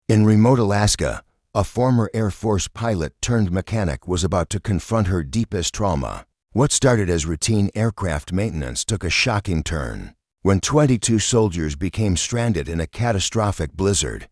In remote Alaska, a former Air Force pilot turned mechanic was about to confront her deepest trauma. What started as routine aircraft maintenance took a shocking turn when 22 soldiers became stranded in a catastrophic blizzard.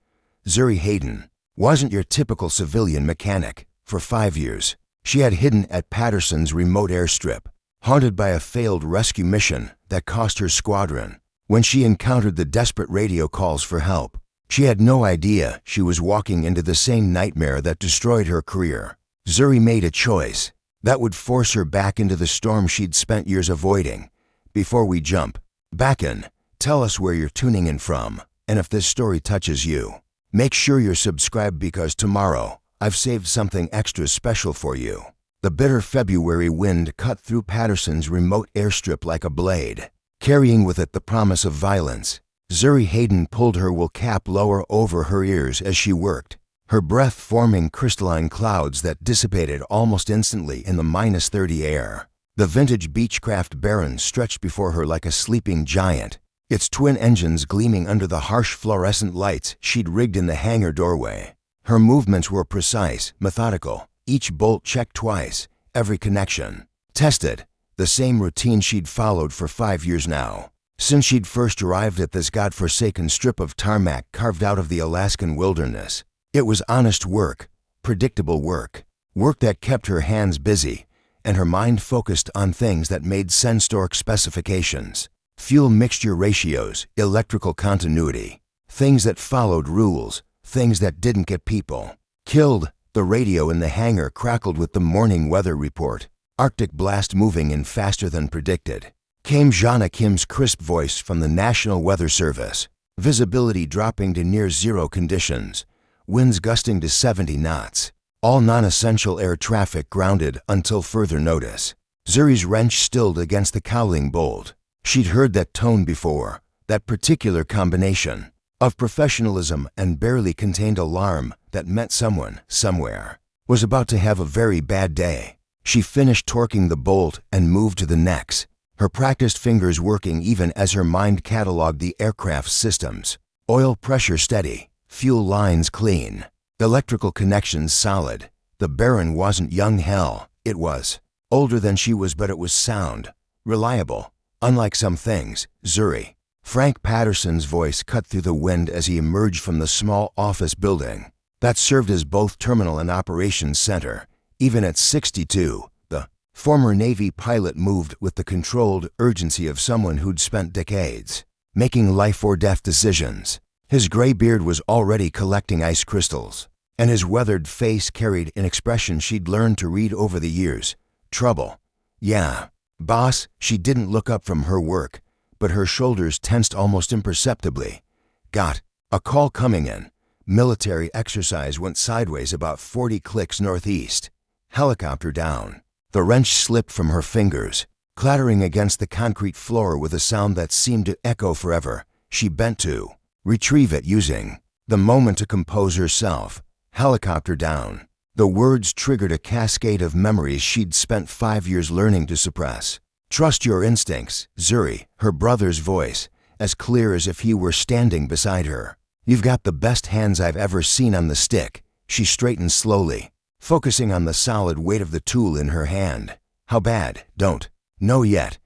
Zuri Hayden wasn't your typical civilian mechanic. For 5 years, she had hidden at Patterson's remote airstrip, haunted by a failed rescue mission that cost her squadron. When she encountered the desperate radio calls for help, she had no idea she was walking into the same nightmare that destroyed her career. Zuri made a choice that would force her back into the storm she'd spent years avoiding. Before we jump back in, tell us where you're tuning in from, and if this story touches you, make sure you're subscribed because tomorrow I've saved something extra special for you. The bitter February wind cut through Patterson's remote airstrip like a blade, carrying with it the promise of violence. Zuri Hayden pulled her wool cap lower over her ears as she worked, her breath forming crystalline clouds that dissipated almost instantly in the -30 air. The vintage Beechcraft Baron stretched before her like a sleeping giant, its twin engines gleaming under the harsh fluorescent lights she'd rigged in the hangar doorway. Her movements were precise, methodical, each bolt checked twice, every connection tested, the same routine she'd followed for 5 years now, since she'd first arrived at this godforsaken strip of tarmac carved out of the Alaskan wilderness. It was honest work, predictable work, work that kept her hands busy and her mind focused on things that made sense: torque specifications, fuel mixture ratios, electrical continuity, things that followed rules, things that didn't get people killed. The radio in the hangar crackled with the morning weather report. Arctic blast moving in faster than predicted. Came Jana Kim's crisp voice from the National Weather Service. Visibility dropping to near zero conditions. Winds gusting to 70 knots. All non-essential air traffic grounded until further notice. Zuri's wrench stilled against the cowling bolt. She'd heard that tone before, that particular combination of professionalism and barely contained alarm that meant someone, somewhere, was about to have a very bad day. She finished torquing the bolt and moved to the next, her practiced fingers working even as her mind cataloged the aircraft's systems. Oil pressure steady, fuel lines clean, electrical connections solid. The Baron wasn't young hell, it was older than she was, but it was sound, reliable, unlike some things. Zuri. Frank Patterson's voice cut through the wind as he emerged from the small office building that served as both terminal and operations center. Even at 62, the former Navy pilot moved with the controlled urgency of someone who'd spent decades making life-or-death decisions. His gray beard was already collecting ice crystals, and his weathered face carried an expression she'd learned to read over the years. Trouble. Yeah, boss. She didn't look up from her work, but her shoulders tensed almost imperceptibly. Got a call coming in. Military exercise went sideways about 40 clicks northeast. Helicopter down. The wrench slipped from her fingers, clattering against the concrete floor with a sound that seemed to echo forever. She bent to retrieve it, using the moment to compose herself. Helicopter down. The words triggered a cascade of memories she'd spent 5 years learning to suppress. Trust your instincts, Zuri, her brother's voice, as clear as if he were standing beside her. You've got the best hands I've ever seen on the stick. She straightened slowly, focusing on the solid weight of the tool in her hand. How bad? Don't know yet,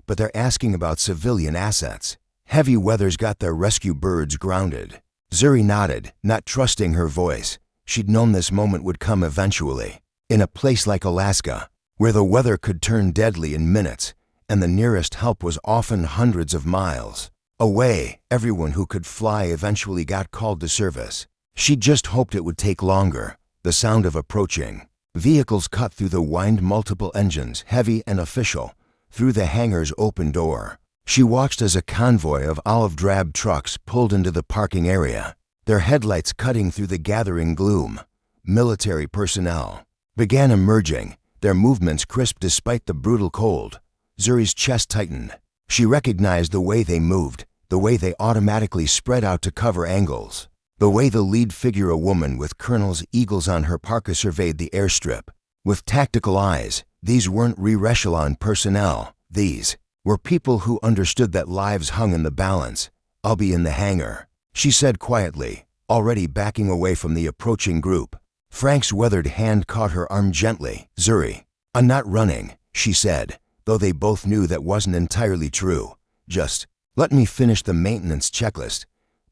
but they're asking about civilian assets. Heavy weather's got their rescue birds grounded. Zuri nodded, not trusting her voice. She'd known this moment would come eventually. In a place like Alaska, where the weather could turn deadly in minutes, and the nearest help was often hundreds of miles away, everyone who could fly eventually got called to service. She just hoped it would take longer. The sound of approaching vehicles cut through the wind, multiple engines, heavy and official, through the hangar's open door. She watched as a convoy of olive-drab trucks pulled into the parking area, their headlights cutting through the gathering gloom. Military personnel began emerging, their movements crisp despite the brutal cold. Zuri's chest tightened. She recognized the way they moved, the way they automatically spread out to cover angles, the way the lead figure, a woman with colonel's eagles on her parka, surveyed the airstrip. With tactical eyes, these weren't re-echelon personnel. These were people who understood that lives hung in the balance. I'll be in the hangar, she said quietly, already backing away from the approaching group. Frank's weathered hand caught her arm gently. "Zuri, I'm not running," she said, though they both knew that wasn't entirely true. "Just let me finish the maintenance checklist.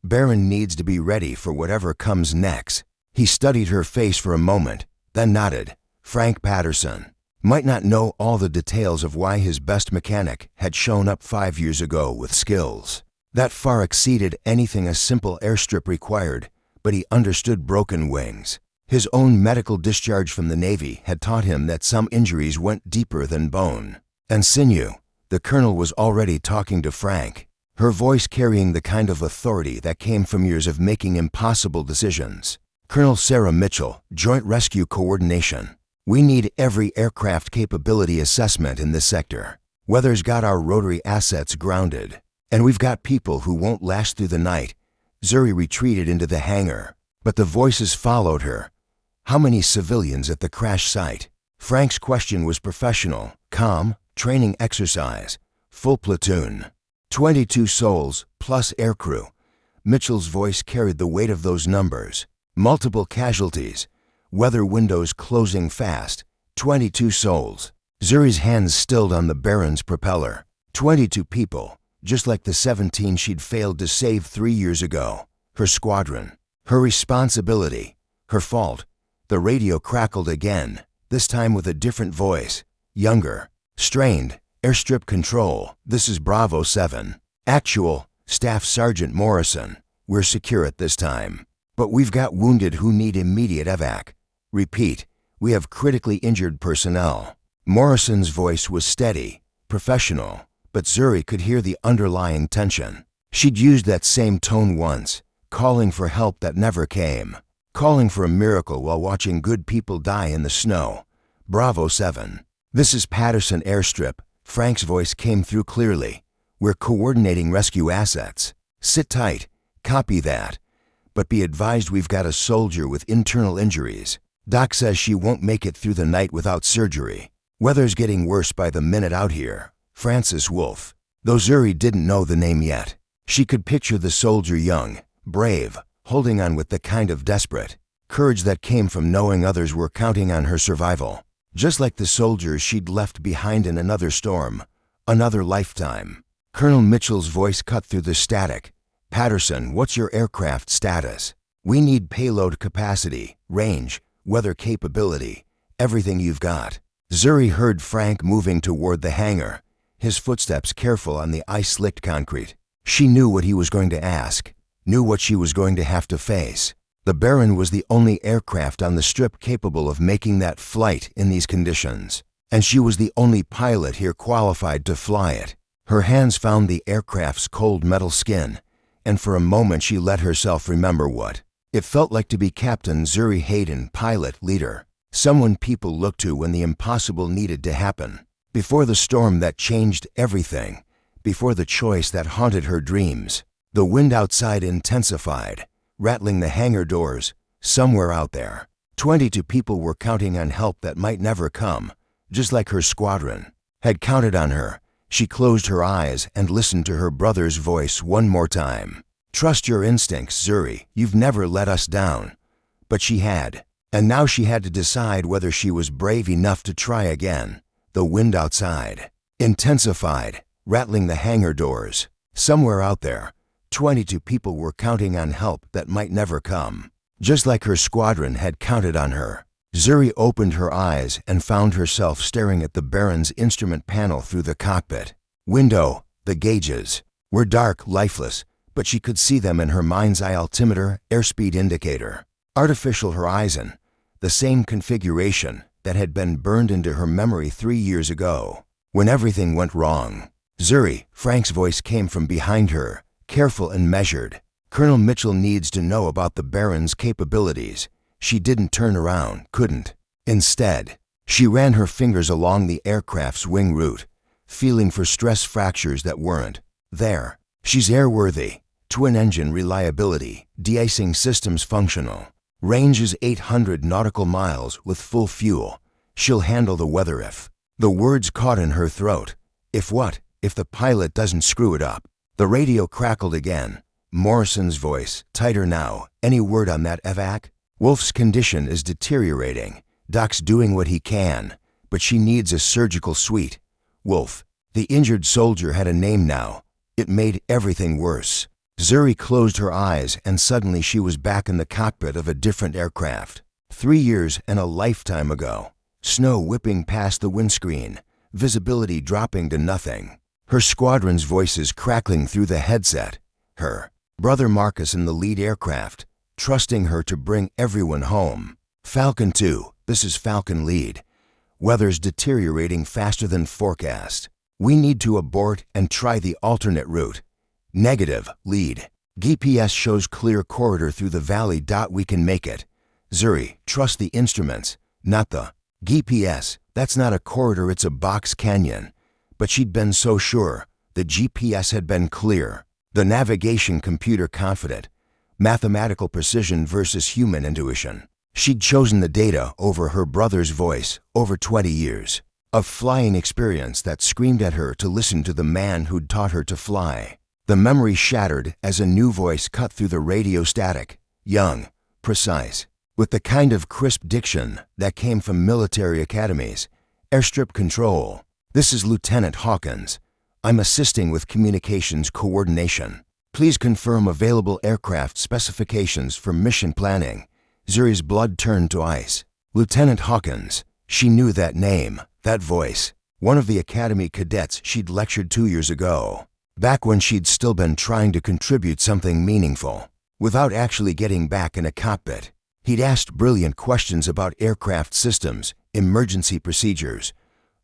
Baron needs to be ready for whatever comes next." He studied her face for a moment, then nodded. Frank Patterson might not know all the details of why his best mechanic had shown up 5 years ago with skills that far exceeded anything a simple airstrip required, but he understood broken wings. His own medical discharge from the Navy had taught him that some injuries went deeper than bone and sinew. The colonel was already talking to Frank, her voice carrying the kind of authority that came from years of making impossible decisions. "Colonel Sarah Mitchell, Joint Rescue Coordination. We need every aircraft capability assessment in this sector. Weather's got our rotary assets grounded, and we've got people who won't last through the night." Zuri retreated into the hangar, but the voices followed her. "How many civilians at the crash site?" Frank's question was professional, calm, training exercise. "Full platoon. 22 souls, plus aircrew." Mitchell's voice carried the weight of those numbers. "Multiple casualties. Weather windows closing fast. 22 souls." Zuri's hands stilled on the Baron's propeller. 22 people, just like the 17 she'd failed to save 3 years ago. Her squadron. Her responsibility. Her fault. The radio crackled again, this time with a different voice. Younger. Strained. "Airstrip control. This is Bravo 7. Actual, Staff Sergeant Morrison. We're secure at this time, but we've got wounded who need immediate evac. Repeat, we have critically injured personnel." Morrison's voice was steady, professional, but Zuri could hear the underlying tension. She'd used that same tone once, calling for help that never came, calling for a miracle while watching good people die in the snow. "Bravo 7. This is Patterson Airstrip." Frank's voice came through clearly. "We're coordinating rescue assets. Sit tight. Copy that. But be advised we've got a soldier with internal injuries. Doc says she won't make it through the night without surgery. Weather's getting worse by the minute out here." Francis Wolfe. Though Zuri didn't know the name yet, she could picture the soldier, young, brave, holding on with the kind of desperate courage that came from knowing others were counting on her survival. Just like the soldiers she'd left behind in another storm, another lifetime. Colonel Mitchell's voice cut through the static. "Patterson, what's your aircraft status? We need payload capacity, range, weather capability, everything you've got." Zuri heard Frank moving toward the hangar, his footsteps careful on the ice-slicked concrete. She knew what he was going to ask, knew what she was going to have to face. The Baron was the only aircraft on the strip capable of making that flight in these conditions, and she was the only pilot here qualified to fly it. Her hands found the aircraft's cold metal skin, and for a moment she let herself remember what it felt like to be Captain Zuri Hayden, pilot leader, someone people looked to when the impossible needed to happen. Before the storm that changed everything, before the choice that haunted her dreams, the wind outside intensified, rattling the hangar doors. Somewhere out there, 22 people were counting on help that might never come, just like her squadron had counted on her. She closed her eyes and listened to her brother's voice one more time. "Trust your instincts, Zuri. You've never let us down." But she had, and now she had to decide whether she was brave enough to try again. The wind outside intensified, rattling the hangar doors. Somewhere out there, 22 people were counting on help that might never come, just like her squadron had counted on her. Zuri opened her eyes and found herself staring at the Baron's instrument panel through the cockpit window. The gauges were dark, lifeless, but she could see them in her mind's eye: altimeter, airspeed indicator, artificial horizon, the same configuration that had been burned into her memory 3 years ago, when everything went wrong. "Zuri," Frank's voice came from behind her, careful and measured. "Colonel Mitchell needs to know about the Baron's capabilities." She didn't turn around, couldn't. Instead, she ran her fingers along the aircraft's wing route, feeling for stress fractures that weren't there. "She's airworthy. Twin-engine reliability, de-icing systems functional. Range is 800 nautical miles with full fuel. She'll handle the weather if..." The words caught in her throat. If what? If the pilot doesn't screw it up. The radio crackled again. Morrison's voice, tighter now. Any word on that evac? Wolf's condition is deteriorating. Doc's doing what he can, but she needs a surgical suite. Wolf. The injured soldier had a name now. It made everything worse. Zuri closed her eyes, and suddenly she was back in the cockpit of a different aircraft. 3 years and a lifetime ago. Snow whipping past the windscreen, visibility dropping to nothing. Her squadron's voices crackling through the headset. Her brother Marcus in the lead aircraft, trusting her to bring everyone home. Falcon 2, this is Falcon lead. Weather's deteriorating faster than forecast. We need to abort and try the alternate route. Negative, lead. GPS shows clear corridor through the valley. We can make it. Zuri, trust the instruments, not the GPS. That's not a corridor, it's a box canyon. But she'd been so sure. The GPS had been clear. The navigation computer confident. Mathematical precision versus human intuition. She'd chosen the data over her brother's voice over 20 years of flying experience that screamed at her to listen to the man who'd taught her to fly. The memory shattered as a new voice cut through the radio static, young, precise, with the kind of crisp diction that came from military academies. Airstrip control. This is Lieutenant Hawkins. I'm assisting with communications coordination. Please confirm available aircraft specifications for mission planning. Zuri's blood turned to ice. Lieutenant Hawkins. She knew that name, that voice. One of the academy cadets she'd lectured 2 years ago. Back when she'd still been trying to contribute something meaningful, without actually getting back in a cockpit. He'd asked brilliant questions about aircraft systems, emergency procedures.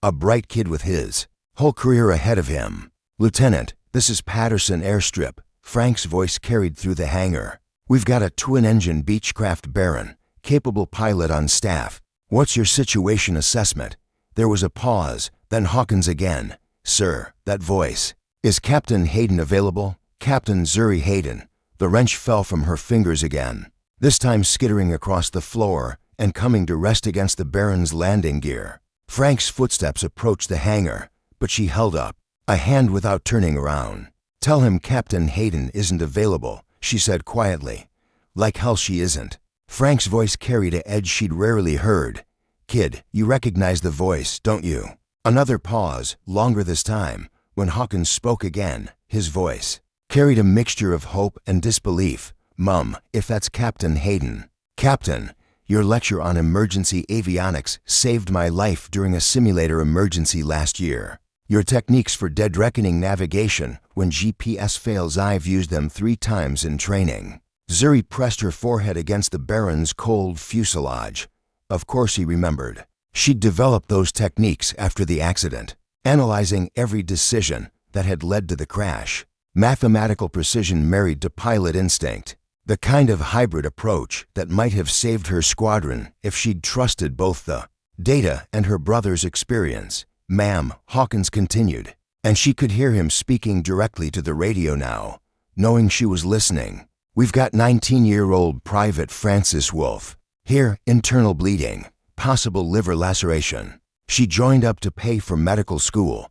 A bright kid with his whole career ahead of him. Lieutenant, this is Patterson Airstrip. Frank's voice carried through the hangar. We've got a twin-engine Beechcraft Baron, capable pilot on staff. What's your situation assessment? There was a pause, then Hawkins again. Sir, that voice. Is Captain Hayden available? Captain Zuri Hayden. The wrench fell from her fingers again, this time skittering across the floor and coming to rest against the Baron's landing gear. Frank's footsteps approached the hangar, but she held up a hand without turning around. Tell him Captain Hayden isn't available, she said quietly. Like hell she isn't. Frank's voice carried an edge she'd rarely heard. Kid, you recognize the voice, don't you? Another pause, longer this time. When Hawkins spoke again, his voice carried a mixture of hope and disbelief. Mum, if that's Captain Hayden. Captain, your lecture on emergency avionics saved my life during a simulator emergency last year. Your techniques for dead reckoning navigation when GPS fails, I've used them 3 times in training. Zuri pressed her forehead against the Baron's cold fuselage. Of course he remembered. She'd developed those techniques after the accident, analyzing every decision that had led to the crash. Mathematical precision married to pilot instinct. The kind of hybrid approach that might have saved her squadron if she'd trusted both the data and her brother's experience. Ma'am, Hawkins continued, and she could hear him speaking directly to the radio now, knowing she was listening. We've got 19-year-old Private Francis Wolf. Here, internal bleeding, possible liver laceration. She joined up to pay for medical school,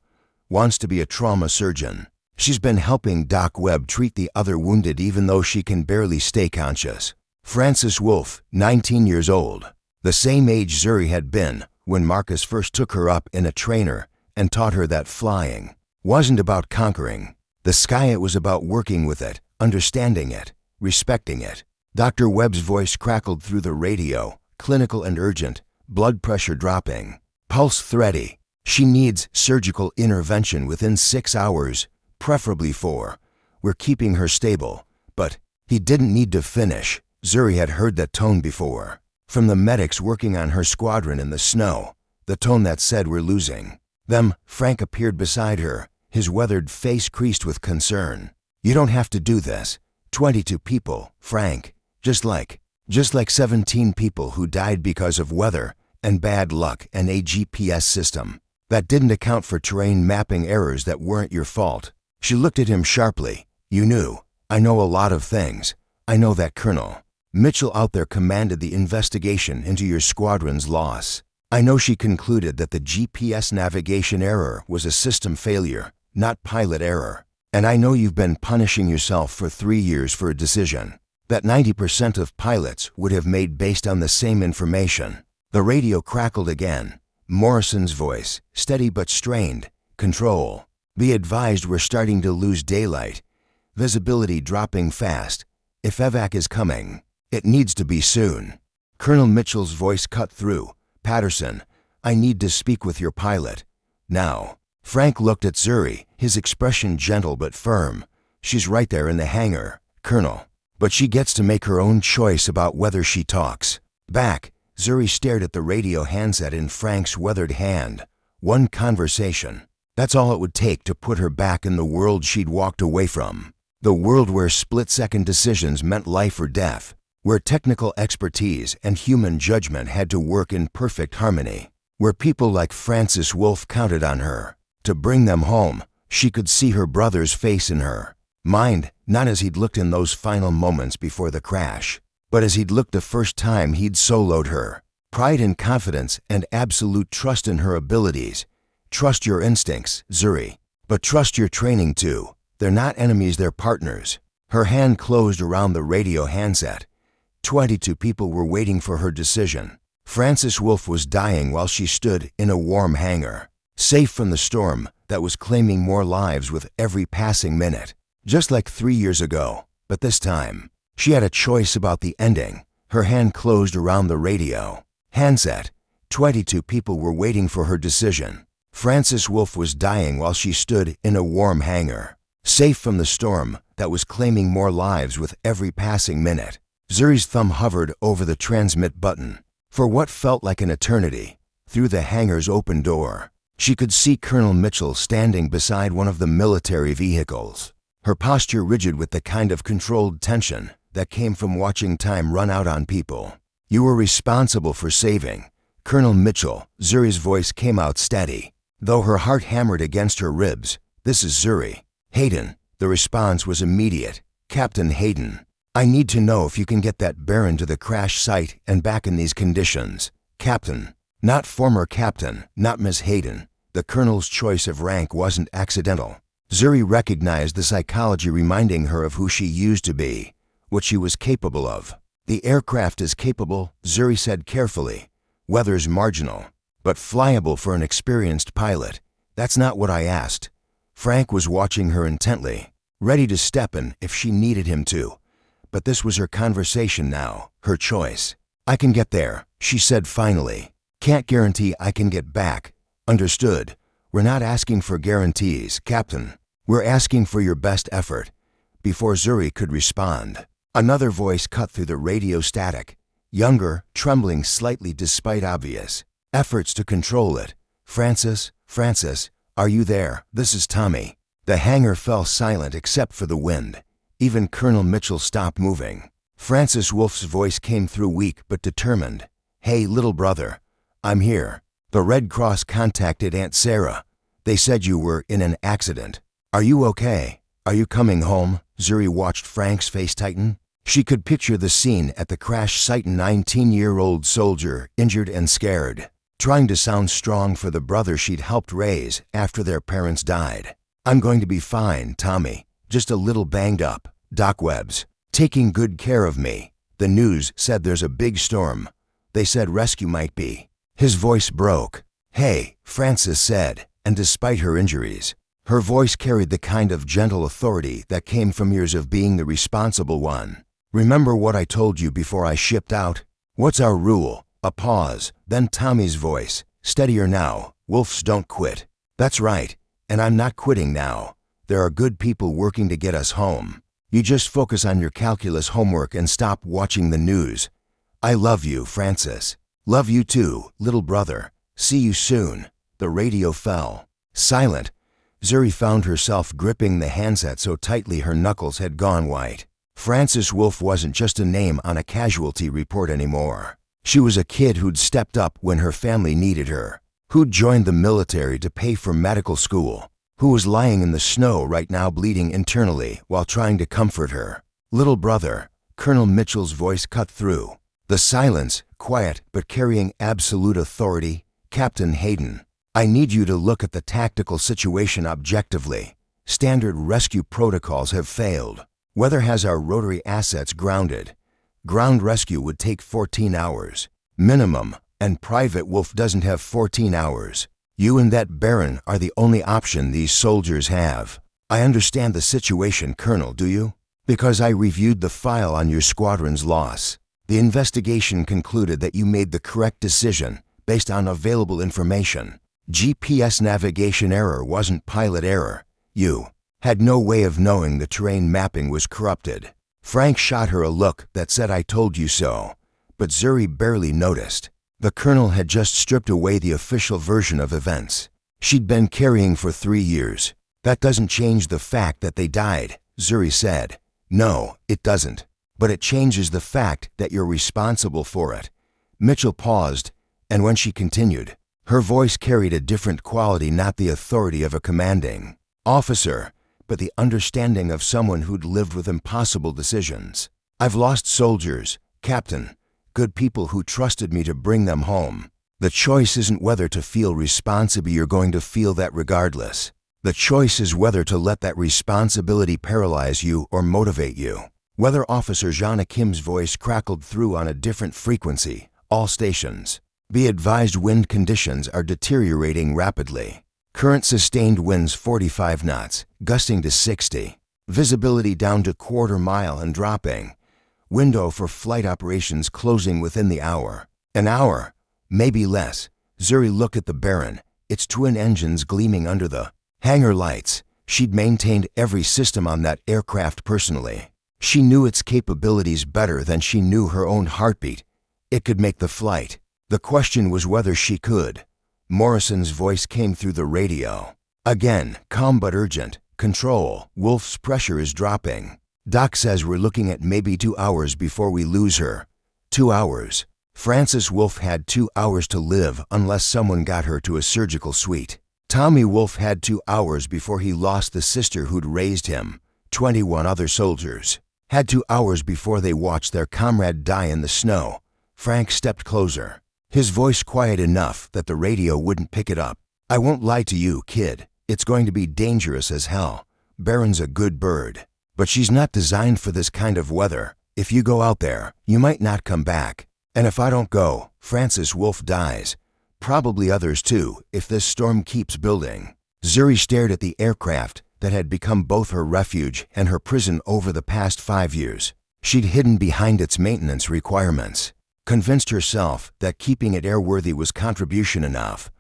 wants to be a trauma surgeon. She's been helping Doc Webb treat the other wounded even though she can barely stay conscious. Francis Wolf, 19 years old, the same age Zuri had been when Marcus first took her up in a trainer and taught her that flying wasn't about conquering the sky, it was about working with it, understanding it, respecting it. Dr. Webb's voice crackled through the radio, clinical and urgent, blood pressure dropping, pulse thready. She needs surgical intervention within 6 hours, preferably 4. We're keeping her stable. But he didn't need to finish. Zuri had heard that tone before. From the medics working on her squadron in the snow, the tone that said we're losing them. Frank appeared beside her, his weathered face creased with concern. You don't have to do this. 22 people, Frank. Just like 17 people who died because of weather and bad luck and a GPS system that didn't account for terrain mapping errors that weren't your fault. She looked at him sharply. You knew. I know a lot of things. I know that Colonel Mitchell out there commanded the investigation into your squadron's loss. I know she concluded that the GPS navigation error was a system failure, not pilot error. And I know you've been punishing yourself for 3 years for a decision that 90% of pilots would have made based on the same information. The radio crackled again. Morrison's voice, steady but strained. Control. Be advised we're starting to lose daylight. Visibility dropping fast. If evac is coming, it needs to be soon. Colonel Mitchell's voice cut through. Patterson, I need to speak with your pilot. Now. Frank looked at Zuri, his expression gentle but firm. She's right there in the hangar, Colonel. But she gets to make her own choice about whether she talks. Back, Zuri stared at the radio handset in Frank's weathered hand. One conversation. That's all it would take to put her back in the world she'd walked away from. The world where split-second decisions meant life or death. Where technical expertise and human judgment had to work in perfect harmony. Where people like Francis Wolf counted on her. To bring them home, she could see her brother's face in her mind, not as he'd looked in those final moments before the crash, but as he'd looked the first time he'd soloed her. Pride and confidence and absolute trust in her abilities. Trust your instincts, Zuri, but trust your training too. They're not enemies, they're partners. Her hand closed around the radio handset. 22 people were waiting for her decision. Francis Wolf was dying while she stood in a warm hangar. Safe from the storm that was claiming more lives with every passing minute. Just like 3 years ago, but this time, she had a choice about the ending. Her hand closed around the radio handset. 22 people were waiting for her decision. Francis Wolf was dying while she stood in a warm hangar. Safe from the storm that was claiming more lives with every passing minute. Zuri's thumb hovered over the transmit button. For what felt like an eternity, through the hangar's open door, she could see Colonel Mitchell standing beside one of the military vehicles, her posture rigid with the kind of controlled tension that came from watching time run out on people. You were responsible for saving Colonel Mitchell. Zuri's voice came out steady, though her heart hammered against her ribs. This is Zuri Hayden. The response was immediate. Captain Hayden, I need to know if you can get that Baron to the crash site and back in these conditions. Captain. Not former captain, not Miss Hayden. The colonel's choice of rank wasn't accidental. Zuri recognized the psychology reminding her of who she used to be, what she was capable of. The aircraft is capable, Zuri said carefully. Weather's marginal, but flyable for an experienced pilot. That's not what I asked. Frank was watching her intently, ready to step in if she needed him to. But this was her conversation now, her choice. I can get there, she said finally. Can't guarantee I can get back. Understood. We're not asking for guarantees, Captain. We're asking for your best effort. Before Zuri could respond, another voice cut through the radio static. Younger, trembling slightly despite obvious efforts to control it. Francis, are you there? This is Tommy. The hangar fell silent except for the wind. Even Colonel Mitchell stopped moving. Francis Wolf's voice came through weak but determined. Hey, little brother. I'm here. The Red Cross contacted Aunt Sarah. They said you were in an accident. Are you okay? Are you coming home? Zuri watched Frank's face tighten. She could picture the scene at the crash site. 19-year-old soldier, injured and scared, trying to sound strong for the brother she'd helped raise after their parents died. I'm going to be fine, Tommy. Just a little banged up. Doc Webb's taking good care of me. The news said there's a big storm. They said rescue might be. His voice broke. Hey, Francis said, and despite her injuries, her voice carried the kind of gentle authority that came from years of being the responsible one. Remember what I told you before I shipped out? What's our rule? A pause, then Tommy's voice, steadier now. Wolves don't quit. That's right, and I'm not quitting now. There are good people working to get us home. You just focus on your calculus homework and stop watching the news. I love you, Francis. Love you too, little brother. See you soon. The radio fell. Silent. Zuri found herself gripping the handset so tightly her knuckles had gone white. Francis Wolf wasn't just a name on a casualty report anymore. She was a kid who'd stepped up when her family needed her, who'd joined the military to pay for medical school, who was lying in the snow right now bleeding internally while trying to comfort her. Little brother, Colonel Mitchell's voice cut through. The silence, quiet but carrying absolute authority. Captain Hayden, I need you to look at the tactical situation objectively. Standard rescue protocols have failed. Weather has our rotary assets grounded. Ground rescue would take 14 hours. Minimum, and Private Wolf doesn't have 14 hours. You and that Baron are the only option these soldiers have. I understand the situation, Colonel, do you? Because I reviewed the file on your squadron's loss. The investigation concluded that you made the correct decision based on available information. GPS navigation error wasn't pilot error. You had no way of knowing the terrain mapping was corrupted. Frank shot her a look that said, "I told you so," but Zuri barely noticed. The colonel had just stripped away the official version of events she'd been carrying for 3 years. "That doesn't change the fact that they died," Zuri said. "No, it doesn't. But it changes the fact that you're responsible for it." Mitchell paused, and when she continued, her voice carried a different quality, not the authority of a commanding officer, but the understanding of someone who'd lived with impossible decisions. "I've lost soldiers, Captain, good people who trusted me to bring them home. The choice isn't whether to feel responsible. You're going to feel that regardless. The choice is whether to let that responsibility paralyze you or motivate you." Weather Officer Jana Kim's voice crackled through on a different frequency. "All stations. Be advised, wind conditions are deteriorating rapidly. Current sustained winds 45 knots, gusting to 60. Visibility down to quarter mile and dropping. Window for flight operations closing within the hour." "An hour? Maybe less." Zuri looked at the Baron, its twin engines gleaming under the hangar lights. She'd maintained every system on that aircraft personally. She knew its capabilities better than she knew her own heartbeat. It could make the flight. The question was whether she could. Morrison's voice came through the radio. Again, calm but urgent. "Control, Wolf's pressure is dropping. Doc says we're looking at maybe 2 hours before we lose her." 2 hours. Francis Wolf had 2 hours to live unless someone got her to a surgical suite. Tommy Wolf had 2 hours before he lost the sister who'd raised him. 21 other soldiers had 2 hours before they watched their comrade die in the snow. Frank stepped closer, his voice quiet enough that the radio wouldn't pick it up. "I won't lie to you, kid. It's going to be dangerous as hell. Baron's a good bird, but she's not designed for this kind of weather. If you go out there, you might not come back. And if I don't go, Francis Wolf dies. Probably others too, if this storm keeps building." Zuri stared at the aircraft that had become both her refuge and her prison over the past 5 years. She'd hidden behind its maintenance requirements, convinced herself that keeping it airworthy was contribution enough.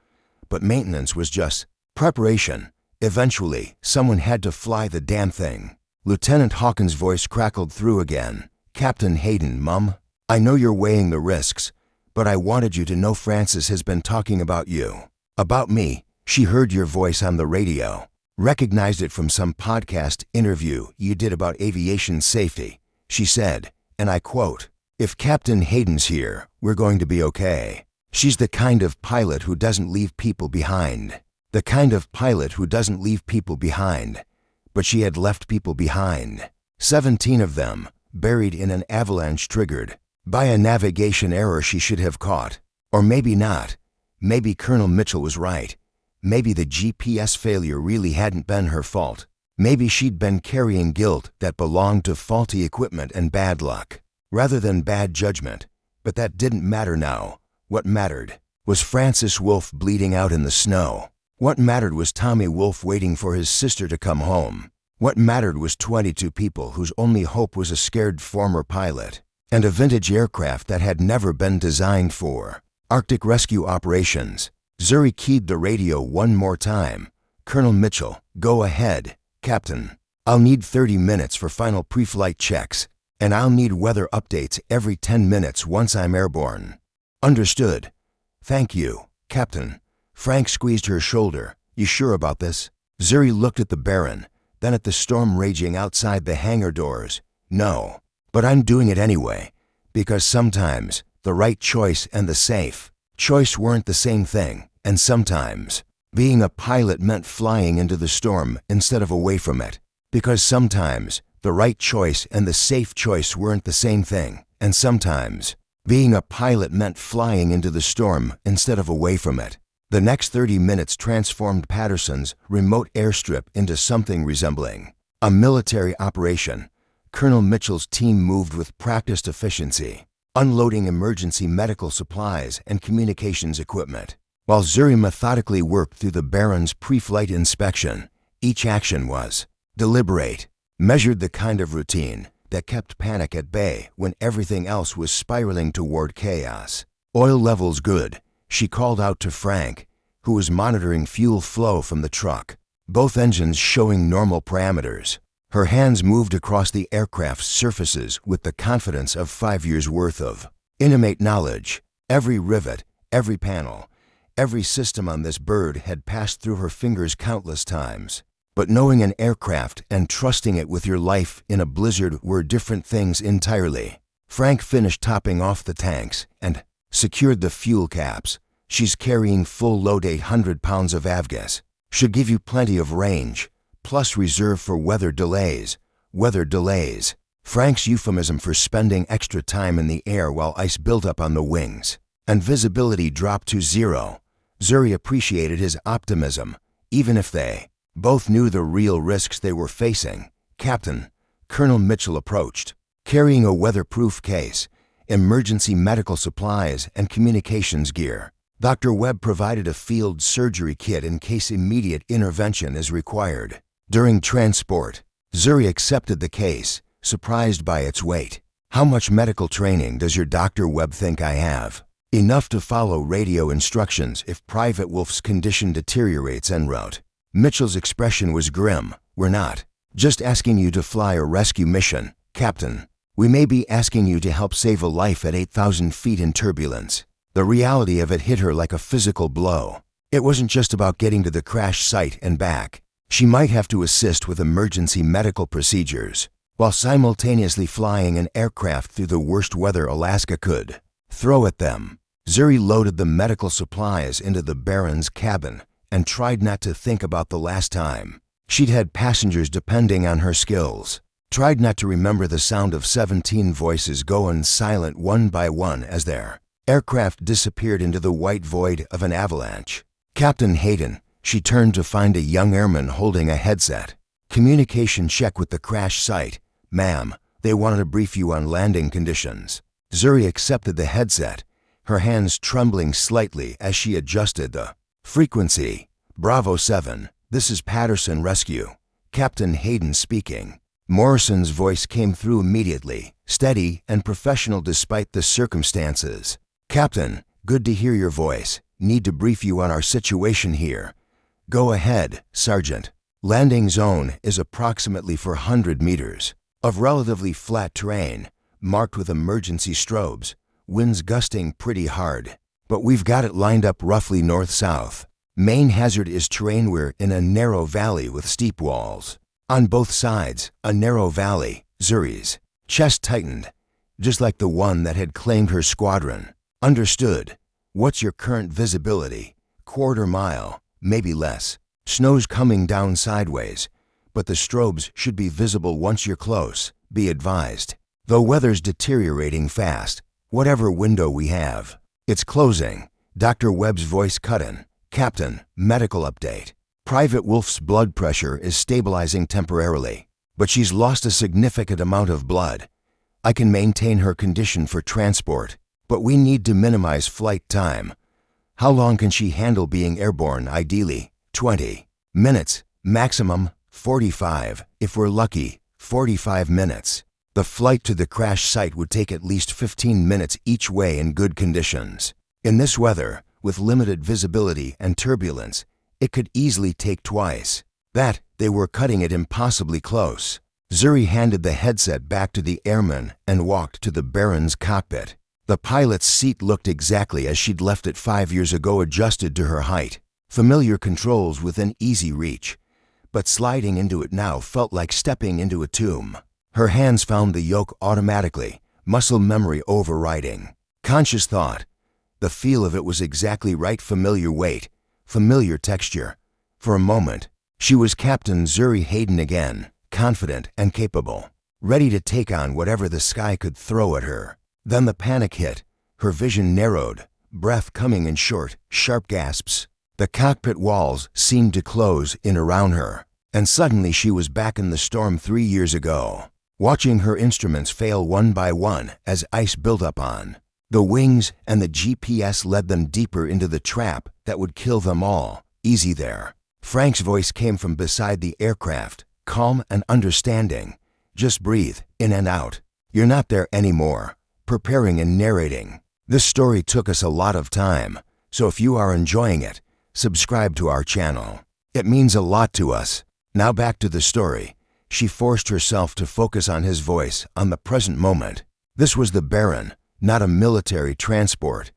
But maintenance was just preparation. Eventually, someone had to fly the damn thing. Lieutenant Hawkins' voice crackled through again. "Captain Hayden, Mum, I know you're weighing the risks, but I wanted you to know Francis has been talking about you." "About me?" She heard your voice on the radio, recognized it from some podcast interview you did about aviation safety. She said, and I quote, "If Captain Hayden's here, we're going to be okay." She's the kind of pilot who doesn't leave people behind. The kind of pilot who doesn't leave people behind. But she had left people behind. 17 of them, buried in an avalanche triggered by a navigation error she should have caught. Or maybe not. Maybe Colonel Mitchell was right. Maybe the GPS failure really hadn't been her fault. Maybe she'd been carrying guilt that belonged to faulty equipment and bad luck, rather than bad judgment. But that didn't matter now. What mattered was Francis Wolf bleeding out in the snow. What mattered was Tommy Wolf waiting for his sister to come home. What mattered was 22 people whose only hope was a scared former pilot and a vintage aircraft that had never been designed for Arctic rescue operations. Zuri keyed the radio one more time. "Colonel Mitchell, go ahead." "Captain, I'll need 30 minutes for final pre-flight checks, and I'll need weather updates every 10 minutes once I'm airborne." "Understood." "Thank you, Captain." Frank squeezed her shoulder. "You sure about this?" Zuri looked at the Baron, then at the storm raging outside the hangar doors. "No, but I'm doing it anyway, because sometimes the right choice and the safe choice weren't the same thing, and sometimes being a pilot meant flying into the storm instead of away from it. Because sometimes the right choice and the safe choice weren't the same thing, and sometimes being a pilot meant flying into the storm instead of away from it. The next 30 minutes transformed Patterson's remote airstrip into something resembling a military operation. Colonel Mitchell's team moved with practiced efficiency, unloading emergency medical supplies and communications equipment, while Zuri methodically worked through the Baron's pre-flight inspection. Each action was deliberate, measured, the kind of routine that kept panic at bay when everything else was spiraling toward chaos. "Oil levels good," she called out to Frank, who was monitoring fuel flow from the truck, both engines showing normal parameters. Her hands moved across the aircraft's surfaces with the confidence of 5 years' worth of intimate knowledge. Every rivet, every panel, every system on this bird had passed through her fingers countless times. But knowing an aircraft and trusting it with your life in a blizzard were different things entirely. Frank finished topping off the tanks and secured the fuel caps. "She's carrying full load, 800 pounds of avgas. Should give you plenty of range, plus reserve for weather delays." Weather delays. Frank's euphemism for spending extra time in the air while ice built up on the wings, and visibility dropped to zero. Zuri appreciated his optimism, even if they both knew the real risks they were facing. "Captain," Colonel Mitchell approached, carrying a weatherproof case, emergency medical supplies, and communications gear. Dr. Webb provided a field surgery kit in case immediate intervention is required. During transport, Zuri accepted the case, surprised by its weight. "How much medical training does your Dr. Webb think I have?" "Enough to follow radio instructions if Private Wolf's condition deteriorates en route." Mitchell's expression was grim. "We're not just asking you to fly a rescue mission, Captain. We may be asking you to help save a life at 8,000 feet in turbulence." The reality of it hit her like a physical blow. It wasn't just about getting to the crash site and back. She might have to assist with emergency medical procedures, while simultaneously flying an aircraft through the worst weather Alaska could throw at them. Zuri loaded the medical supplies into the Baron's cabin and tried not to think about the last time she'd had passengers depending on her skills. Tried not to remember the sound of 17 voices going silent one by one as their aircraft disappeared into the white void of an avalanche. "Captain Hayden," she turned to find a young airman holding a headset. "Communication check with the crash site. Ma'am, they wanted to brief you on landing conditions." Zuri accepted the headset, her hands trembling slightly as she adjusted the frequency. "Bravo 7, this is Patterson Rescue. Captain Hayden speaking." Morrison's voice came through immediately, steady and professional despite the circumstances. "Captain, good to hear your voice. Need to brief you on our situation here." "Go ahead, Sergeant." Landing zone is approximately 400 meters of relatively flat terrain, marked with emergency strobes, winds gusting pretty hard. But we've got it lined up roughly north-south. Main hazard is terrain. We're in a narrow valley with steep walls. On both sides, a narrow valley. Zuri's chest tightened, just like the one that had claimed her squadron. "Understood. What's your current visibility?" "Quarter mile, maybe less. Snow's coming down sideways, but the strobes should be visible once you're close. Be advised. Though weather's deteriorating fast, whatever window we have, it's closing." Dr. Webb's voice cut in. "Captain, medical update. Private Wolf's blood pressure is stabilizing temporarily, but she's lost a significant amount of blood. I can maintain her condition for transport, but we need to minimize flight time." "How long can she handle being airborne?" "Ideally, 20 minutes. Maximum, 45. If we're lucky, 45 minutes. The flight to the crash site would take at least 15 minutes each way in good conditions. In this weather, with limited visibility and turbulence, it could easily take twice that." They were cutting it impossibly close. Zuri handed the headset back to the airman and walked to the Baron's cockpit. The pilot's seat looked exactly as she'd left it 5 years ago, adjusted to her height. Familiar controls within easy reach, but sliding into it now felt like stepping into a tomb. Her hands found the yoke automatically, muscle memory overriding. Conscious thought. The feel of it was exactly right. Familiar weight, familiar texture. For a moment, she was Captain Zuri Hayden again, confident and capable, ready to take on whatever the sky could throw at her. Then the panic hit. Her vision narrowed, breath coming in short, sharp gasps. The cockpit walls seemed to close in around her, and suddenly she was back in the storm 3 years ago, watching her instruments fail one by one as ice built up on the wings, and the GPS led them deeper into the trap that would kill them all. Easy there. Frank's voice came from beside the aircraft, calm and understanding. Just breathe, in and out. You're not there anymore. Preparing and narrating. This story took us a lot of time, so if you are enjoying it, subscribe to our channel. It means a lot to us. Now back to the story. She forced herself to focus on his voice, on the present moment. This was the Baron, not a military transport.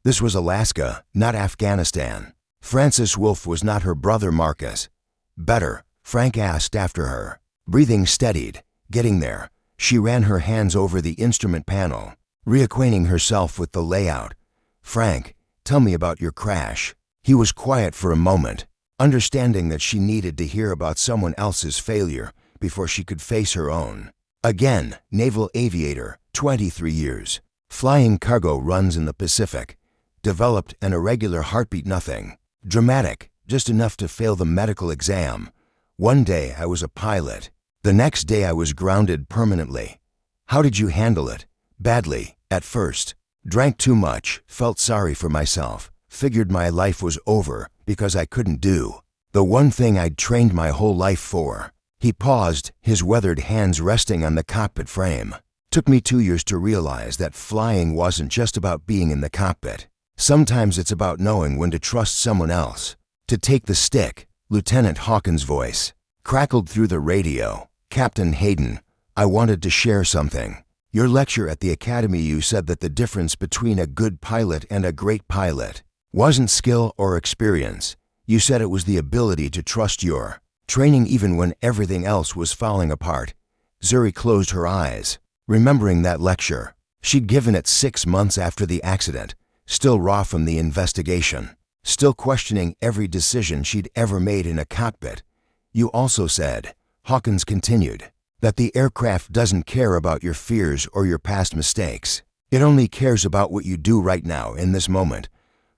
This was Alaska, not Afghanistan. Francis Wolff was not her brother Marcus. Better, Frank asked after her. Breathing steadied. Getting there, she ran her hands over the instrument panel, reacquainting herself with the layout. Frank, tell me about your crash. He was quiet for a moment, understanding that she needed to hear about someone else's failure before she could face her own. Again, naval aviator, 23 years. Flying cargo runs in the Pacific. Developed an irregular heartbeat, nothing dramatic, just enough to fail the medical exam. One day I was a pilot. The next day I was grounded permanently. How did you handle it? Badly, at first. Drank too much, felt sorry for myself, figured my life was over because I couldn't do the one thing I'd trained my whole life for. He paused, his weathered hands resting on the cockpit frame. Took me 2 years to realize that flying wasn't just about being in the cockpit. Sometimes it's about knowing when to trust someone else. To take the stick, Lieutenant Hawkins' voice crackled through the radio. Captain Hayden, I wanted to share something. Your lecture at the academy, you said that the difference between a good pilot and a great pilot wasn't skill or experience. You said it was the ability to trust your training even when everything else was falling apart. Zuri closed her eyes, remembering that lecture. She'd given it 6 months after the accident, still raw from the investigation, still questioning every decision she'd ever made in a cockpit. You also said, Hawkins continued, that the aircraft doesn't care about your fears or your past mistakes. It only cares about what you do right now in this moment.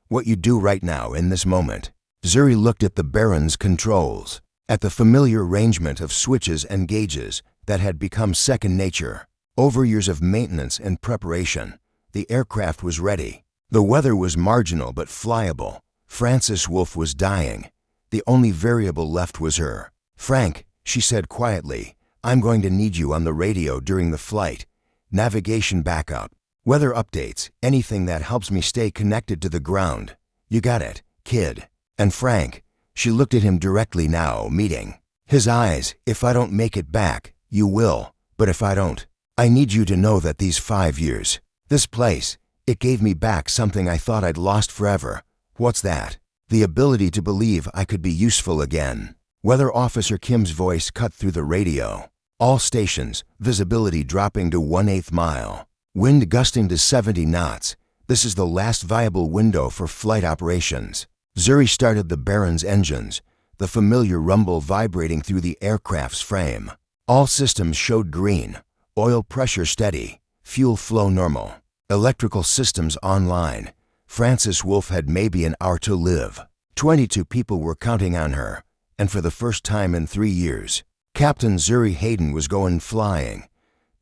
What you do right now in this moment. Zuri looked at the Baron's controls, at the familiar arrangement of switches and gauges that had become second nature. Over years of maintenance and preparation, the aircraft was ready. The weather was marginal but flyable. Francis Wolff was dying. The only variable left was her. Frank, she said quietly, I'm going to need you on the radio during the flight. Navigation backup, weather updates, anything that helps me stay connected to the ground. You got it, kid. And Frank, she looked at him directly now, meeting his eyes. If I don't make it back, you will. But if I don't, I need you to know that these 5 years, this place, it gave me back something I thought I'd lost forever. What's that? The ability to believe I could be useful again. Weather Officer Kim's voice cut through the radio. All stations, visibility dropping to 1/8 mile. Wind gusting to 70 knots. This is the last viable window for flight operations. Zuri started the Baron's engines, the familiar rumble vibrating through the aircraft's frame. All systems showed green. Oil pressure steady. Fuel flow normal. Electrical systems online. Francis Wolff had maybe an hour to live. 22 people were counting on her, and for the first time in 3 years, Captain Zuri Hayden was going flying.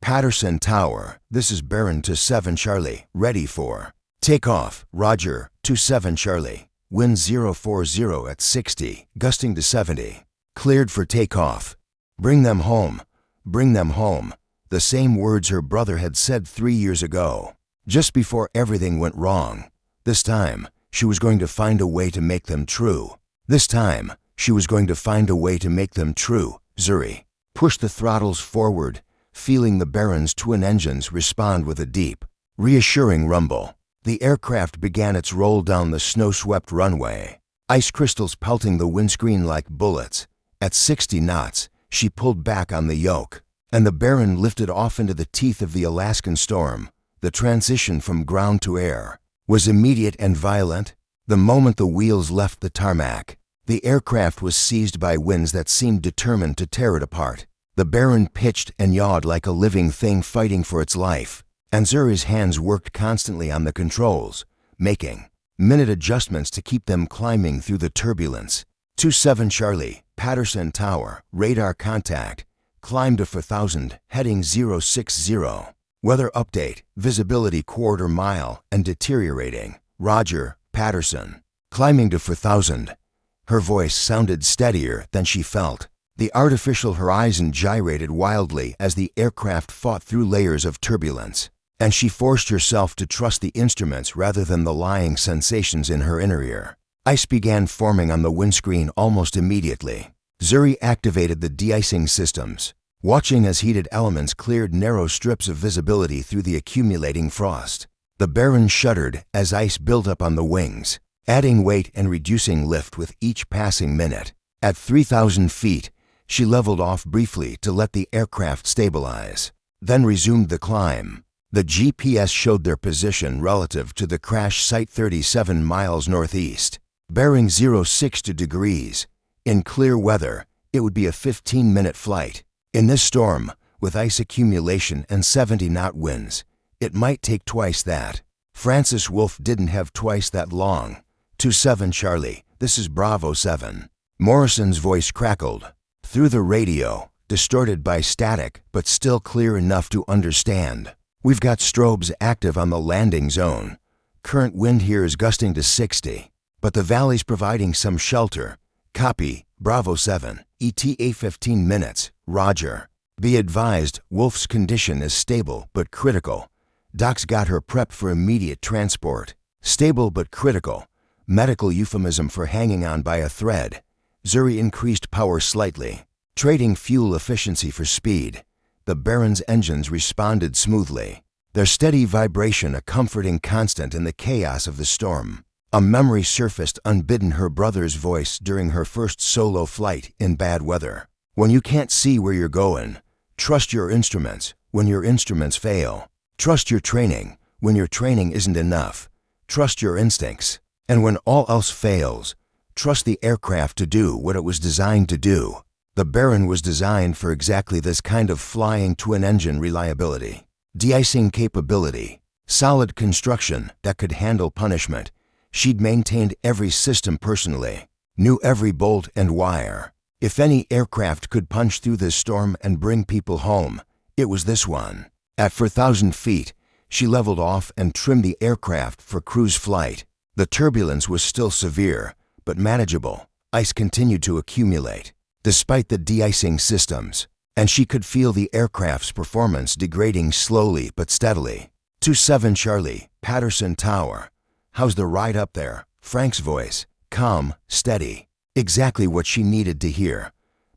Patterson Tower, this is Baron to 7 Charlie, ready for takeoff. Roger, to 7 Charlie. Wind 040 at 60, gusting to 70. Cleared for takeoff. Bring them home. Bring them home. The same words her brother had said 3 years ago, just before everything went wrong. This time, she was going to find a way to make them true. This time, she was going to find a way to make them true. Zuri pushed the throttles forward, feeling the Baron's twin engines respond with a deep, reassuring rumble. The aircraft began its roll down the snow-swept runway, ice crystals pelting the windscreen like bullets. At 60 knots, she pulled back on the yoke, and the Baron lifted off into the teeth of the Alaskan storm. The transition from ground to air was immediate and violent. The moment the wheels left the tarmac, the aircraft was seized by winds that seemed determined to tear it apart. The Baron pitched and yawed like a living thing fighting for its life, and Zuri's hands worked constantly on the controls, making minute adjustments to keep them climbing through the turbulence. 27 Charlie, Patterson Tower, radar contact, climb to 4000, heading 060. Weather update, visibility quarter mile and deteriorating. Roger, Patterson. Climbing to 4000. Her voice sounded steadier than she felt. The artificial horizon gyrated wildly as the aircraft fought through layers of turbulence, and she forced herself to trust the instruments rather than the lying sensations in her inner ear. Ice began forming on the windscreen almost immediately. Zuri activated the de-icing systems, watching as heated elements cleared narrow strips of visibility through the accumulating frost. The Baron shuddered as ice built up on the wings, adding weight and reducing lift with each passing minute. At 3,000 feet, she leveled off briefly to let the aircraft stabilize, then resumed the climb. The GPS showed their position relative to the crash site 37 miles northeast, bearing 060 degrees. In clear weather, it would be a 15-minute flight. In this storm, with ice accumulation and 70-knot winds, it might take twice that. Francis Wolf didn't have twice that long. 27 Charlie, this is Bravo 7. Morrison's voice crackled through the radio, distorted by static but still clear enough to understand. We've got strobes active on the landing zone. Current wind here is gusting to 60, but the valley's providing some shelter. Copy, Bravo 7, ETA 15 minutes, Roger. Be advised, Wolf's condition is stable but critical. Doc's got her prepped for immediate transport. Stable but critical. Medical euphemism for hanging on by a thread. Zuri increased power slightly, trading fuel efficiency for speed. The Baron's engines responded smoothly, their steady vibration a comforting constant in the chaos of the storm. A memory surfaced unbidden, her brother's voice during her first solo flight in bad weather. When you can't see where you're going, trust your instruments. When your instruments fail, trust your training. When your training isn't enough, trust your instincts. And when all else fails, trust the aircraft to do what it was designed to do. The Baron was designed for exactly this kind of flying twin-engine reliability. De-icing capability, solid construction that could handle punishment. She'd maintained every system personally, knew every bolt and wire. If any aircraft could punch through this storm and bring people home, it was this one. At 4,000 feet, she leveled off and trimmed the aircraft for cruise flight. The turbulence was still severe, but manageable. Ice continued to accumulate, despite the de-icing systems, and she could feel the aircraft's performance degrading slowly but steadily. 27 Charlie, Patterson Tower. How's the ride up there? Frank's voice, calm, steady. Exactly what she needed to hear.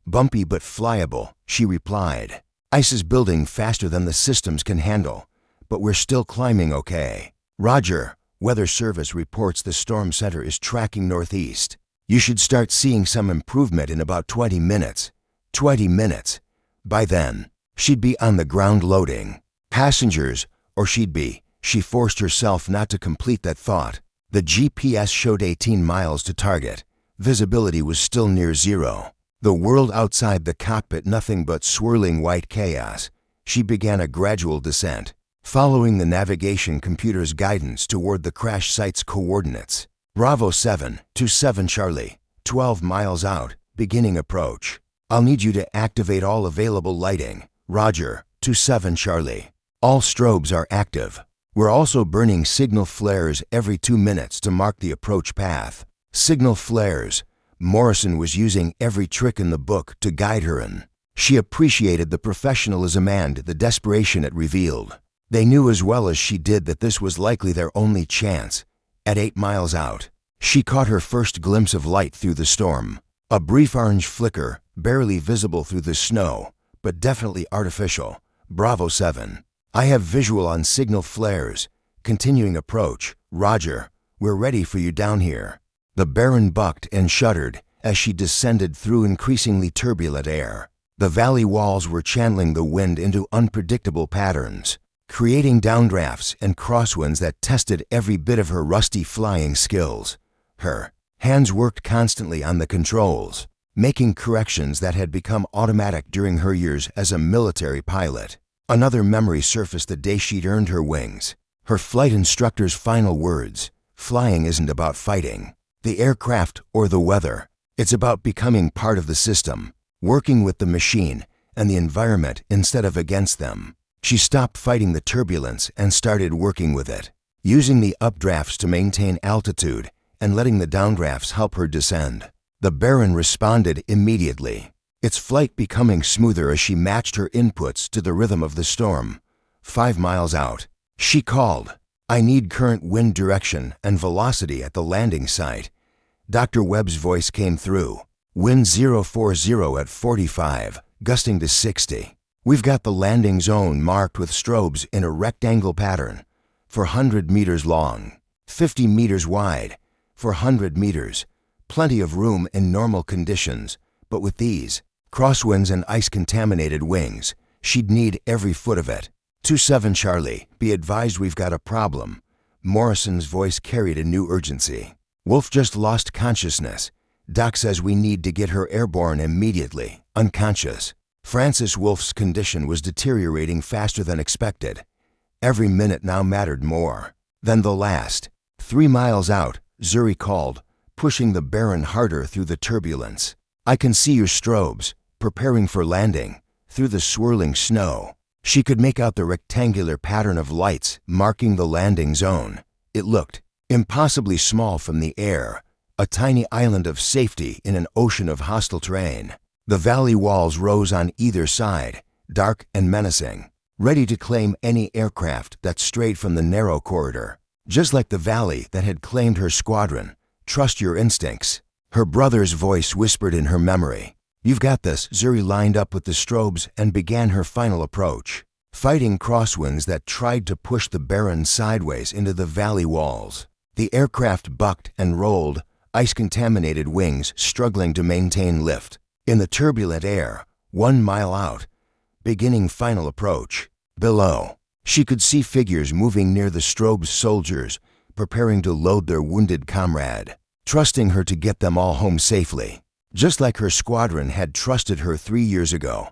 Bumpy but flyable, she replied. Ice is building faster than the systems can handle, but we're still climbing okay. Roger. Weather Service reports the storm center is tracking northeast. You should start seeing some improvement in about 20 minutes. 20 minutes. By then, she'd be on the ground loading passengers, or she forced herself not to complete that thought. The GPS showed 18 miles to target. Visibility was still near zero. The world outside the cockpit nothing but swirling white chaos. She began a gradual descent, following the navigation computer's guidance toward the crash site's coordinates. Bravo 7, 27 Charlie, 12 miles out, beginning approach. I'll need you to activate all available lighting. Roger, 27 Charlie. All strobes are active. We're also burning signal flares every 2 minutes to mark the approach path. Signal flares. Morrison was using every trick in the book to guide her in. She appreciated the professionalism and the desperation it revealed. They knew as well as she did that this was likely their only chance. At 8 miles out, she caught her first glimpse of light through the storm. A brief orange flicker, barely visible through the snow, but definitely artificial. Bravo 7. I have visual on signal flares. Continuing approach. Roger. We're ready for you down here. The Baron bucked and shuddered as she descended through increasingly turbulent air. The valley walls were channeling the wind into unpredictable patterns, creating downdrafts and crosswinds that tested every bit of her rusty flying skills. Her hands worked constantly on the controls, making corrections that had become automatic during her years as a military pilot. Another memory surfaced the day she'd earned her wings. Her flight instructor's final words, Flying isn't about fighting the aircraft or the weather. It's about becoming part of the system, working with the machine and the environment instead of against them. She stopped fighting the turbulence and started working with it, using the updrafts to maintain altitude and letting the downdrafts help her descend. The Baron responded immediately, its flight becoming smoother as she matched her inputs to the rhythm of the storm. 5 miles out, she called, "I need current wind direction and velocity at the landing site." Dr. Webb's voice came through. "Wind 040 at 45, gusting to 60. We've got the landing zone marked with strobes in a rectangle pattern, 400 meters long, 50 meters wide, 400 meters. Plenty of room in normal conditions, but with these crosswinds and ice-contaminated wings, she'd need every foot of it." 27 Charlie, be advised we've got a problem. Morrison's voice carried a new urgency. "Wolf just lost consciousness. Doc says we need to get her airborne immediately, unconscious." Francis Wolf's condition was deteriorating faster than expected. Every minute now mattered more than the last. 3 miles out, Zuri called, pushing the Baron harder through the turbulence. "I can see your strobes, preparing for landing." Through the swirling snow, she could make out the rectangular pattern of lights marking the landing zone. It looked impossibly small from the air, a tiny island of safety in an ocean of hostile terrain. The valley walls rose on either side, dark and menacing, ready to claim any aircraft that strayed from the narrow corridor. Just like the valley that had claimed her squadron, "Trust your instincts." Her brother's voice whispered in her memory. "You've got this." Zuri lined up with the strobes and began her final approach, fighting crosswinds that tried to push the Baron sideways into the valley walls. The aircraft bucked and rolled, ice-contaminated wings struggling to maintain lift. In the turbulent air, 1 mile out, beginning final approach. Below, she could see figures moving near the strobe's soldiers, preparing to load their wounded comrade, trusting her to get them all home safely, just like her squadron had trusted her 3 years ago.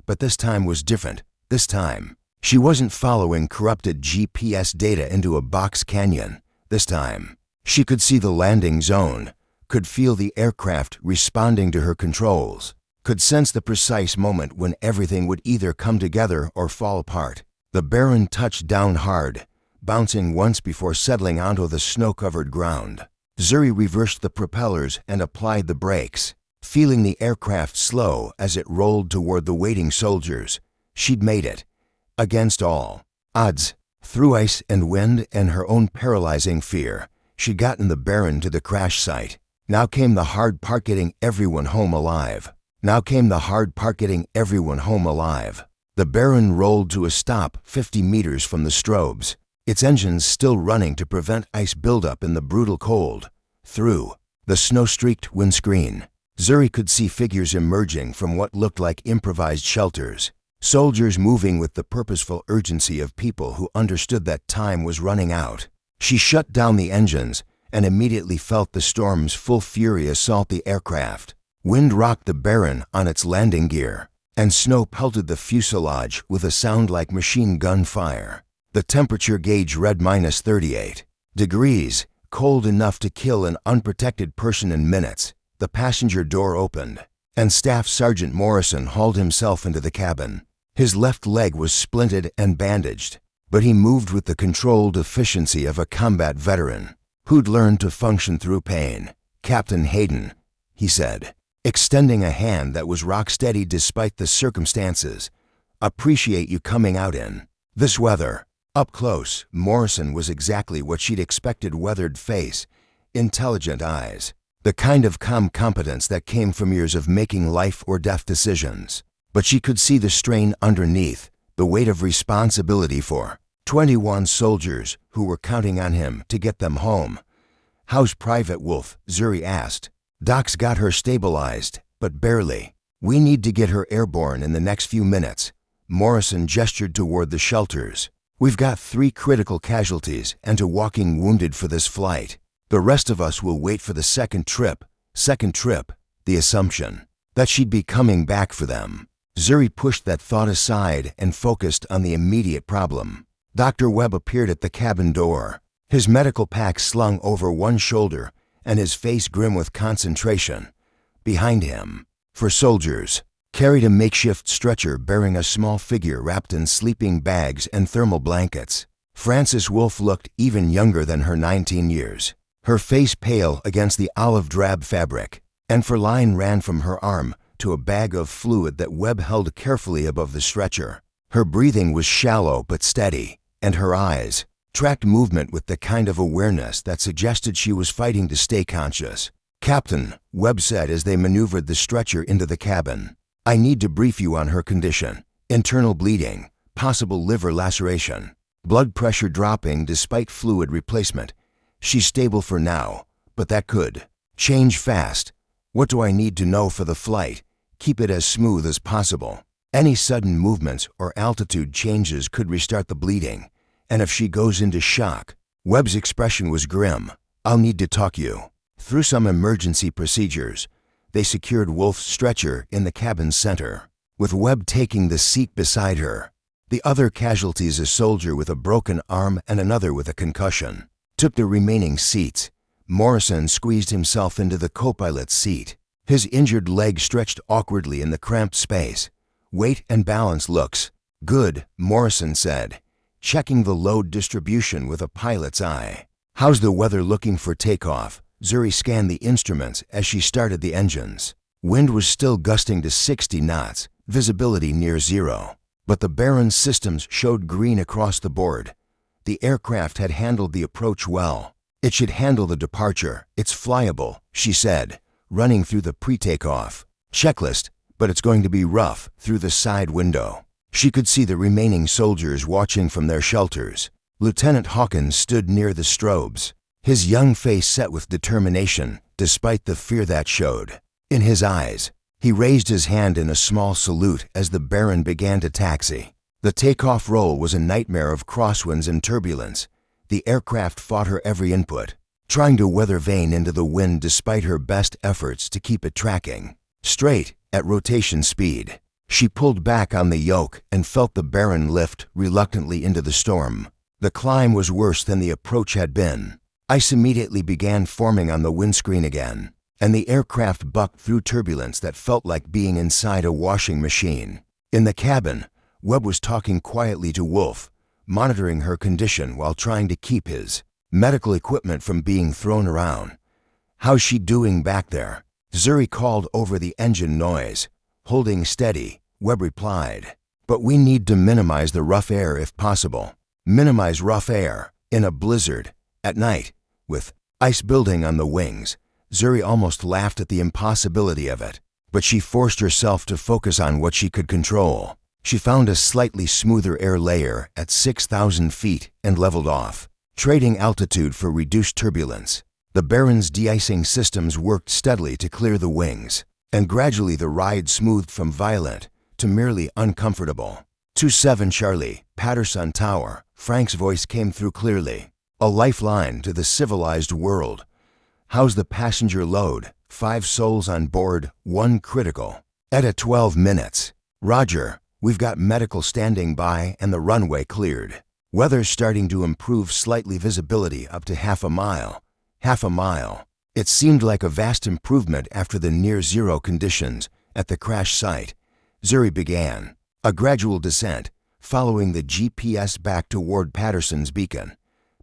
But this time was different. This time, she wasn't following corrupted GPS data into a box canyon. This time, she could see the landing zone, could feel the aircraft responding to her controls, could sense the precise moment when everything would either come together or fall apart. The Baron touched down hard, bouncing once before settling onto the snow-covered ground. Zuri reversed the propellers and applied the brakes, feeling the aircraft slow as it rolled toward the waiting soldiers. She'd made it, against all odds. Through ice and wind and her own paralyzing fear, she'd gotten the Baron to the crash site. Now came the hard part, getting everyone home alive. Now came the hard part, getting everyone home alive. The Baron rolled to a stop 50 meters from the strobes, its engines still running to prevent ice buildup in the brutal cold. Through the snow-streaked windscreen, Zuri could see figures emerging from what looked like improvised shelters, soldiers moving with the purposeful urgency of people who understood that time was running out. She shut down the engines and immediately felt the storm's full fury assault the aircraft. Wind rocked the Baron on its landing gear, and snow pelted the fuselage with a sound like machine gun fire. The temperature gauge read -38 degrees, cold enough to kill an unprotected person in minutes. The passenger door opened, and Staff Sergeant Morrison hauled himself into the cabin. His left leg was splinted and bandaged, but he moved with the controlled efficiency of a combat veteran who'd learned to function through pain. "Captain Hayden," he said, extending a hand that was rock-steady despite the circumstances. "Appreciate you coming out in this weather." Up close, Morrison was exactly what she'd expected: weathered face, intelligent eyes, the kind of calm competence that came from years of making life-or-death decisions. But she could see the strain underneath, the weight of responsibility for 21 soldiers who were counting on him to get them home. "How's Private Wolf?" Zuri asked. "Doc's got her stabilized, but barely. We need to get her airborne in the next few minutes." Morrison gestured toward the shelters. "We've got 3 critical casualties and a walking wounded for this flight. The rest of us will wait for the second trip." Second trip, the assumption that she'd be coming back for them. Zuri pushed that thought aside and focused on the immediate problem. Dr. Webb appeared at the cabin door. his medical pack slung over one shoulder and his face grim with concentration. Behind him, 4 soldiers carried a makeshift stretcher bearing a small figure wrapped in sleeping bags and thermal blankets. Frances Wolfe looked even younger than her 19 years, her face pale against the olive drab fabric, and her line ran from her arm to a bag of fluid that Webb held carefully above the stretcher. Her breathing was shallow but steady, and her eyes tracked movement with the kind of awareness that suggested she was fighting to stay conscious. "Captain," Webb said as they maneuvered the stretcher into the cabin, "I need to brief you on her condition. Internal bleeding, possible liver laceration, blood pressure dropping despite fluid replacement. She's stable for now, but that could change fast. What do I need to know for the flight? Keep it as smooth as possible. Any sudden movements or altitude changes could restart the bleeding. And if she goes into shock," Webb's expression was grim, "I'll need to talk you through some emergency procedures." They secured Wolfe's stretcher in the cabin's center, with Webb taking the seat beside her. The other casualties, a soldier with a broken arm and another with a concussion, took the remaining seats. Morrison squeezed himself into the co-pilot's seat, his injured leg stretched awkwardly in the cramped space. "Weight and balance looks good," Morrison said, checking the load distribution with a pilot's eye. "How's the weather looking for takeoff?" Zuri scanned the instruments as she started the engines. Wind was still gusting to 60 knots, visibility near zero. But the Baron's systems showed green across the board. The aircraft had handled the approach well. "It should handle the departure. It's flyable," she said, running through the pre-takeoff checklist, "but it's going to be rough through the side window." She could see the remaining soldiers watching from their shelters. Lieutenant Hawkins stood near the strobes, his young face set with determination despite the fear that showed in his eyes. He raised his hand in a small salute as the Baron began to taxi. The takeoff roll was a nightmare of crosswinds and turbulence. The aircraft fought her every input, trying to weather vane into the wind despite her best efforts to keep it tracking straight at rotation speed. She pulled back on the yoke and felt the Baron lift reluctantly into the storm. The climb was worse than the approach had been. Ice immediately began forming on the windscreen again, and the aircraft bucked through turbulence that felt like being inside a washing machine. In the cabin, Webb was talking quietly to Wolfe, monitoring her condition while trying to keep his medical equipment from being thrown around. "How's she doing back there?" Zuri called over the engine noise. "Holding steady," Webb replied. "But we need to minimize the rough air if possible." Minimize rough air in a blizzard at night with ice building on the wings. Zuri almost laughed at the impossibility of it, but she forced herself to focus on what she could control. She found a slightly smoother air layer at 6,000 feet and leveled off, trading altitude for reduced turbulence. The Baron's de-icing systems worked steadily to clear the wings, and gradually the ride smoothed from violent to merely uncomfortable. 27 Charlie, Patterson Tower. Frank's voice came through clearly, a lifeline to the civilized world. "How's the passenger load?" 5 souls on board, 1 critical. At 12 minutes. "Roger, we've got medical standing by and the runway cleared. Weather's starting to improve slightly, visibility up to half a mile." Half a mile. It seemed like a vast improvement after the near-zero conditions at the crash site. Zuri began a gradual descent, following the GPS back toward Patterson's beacon.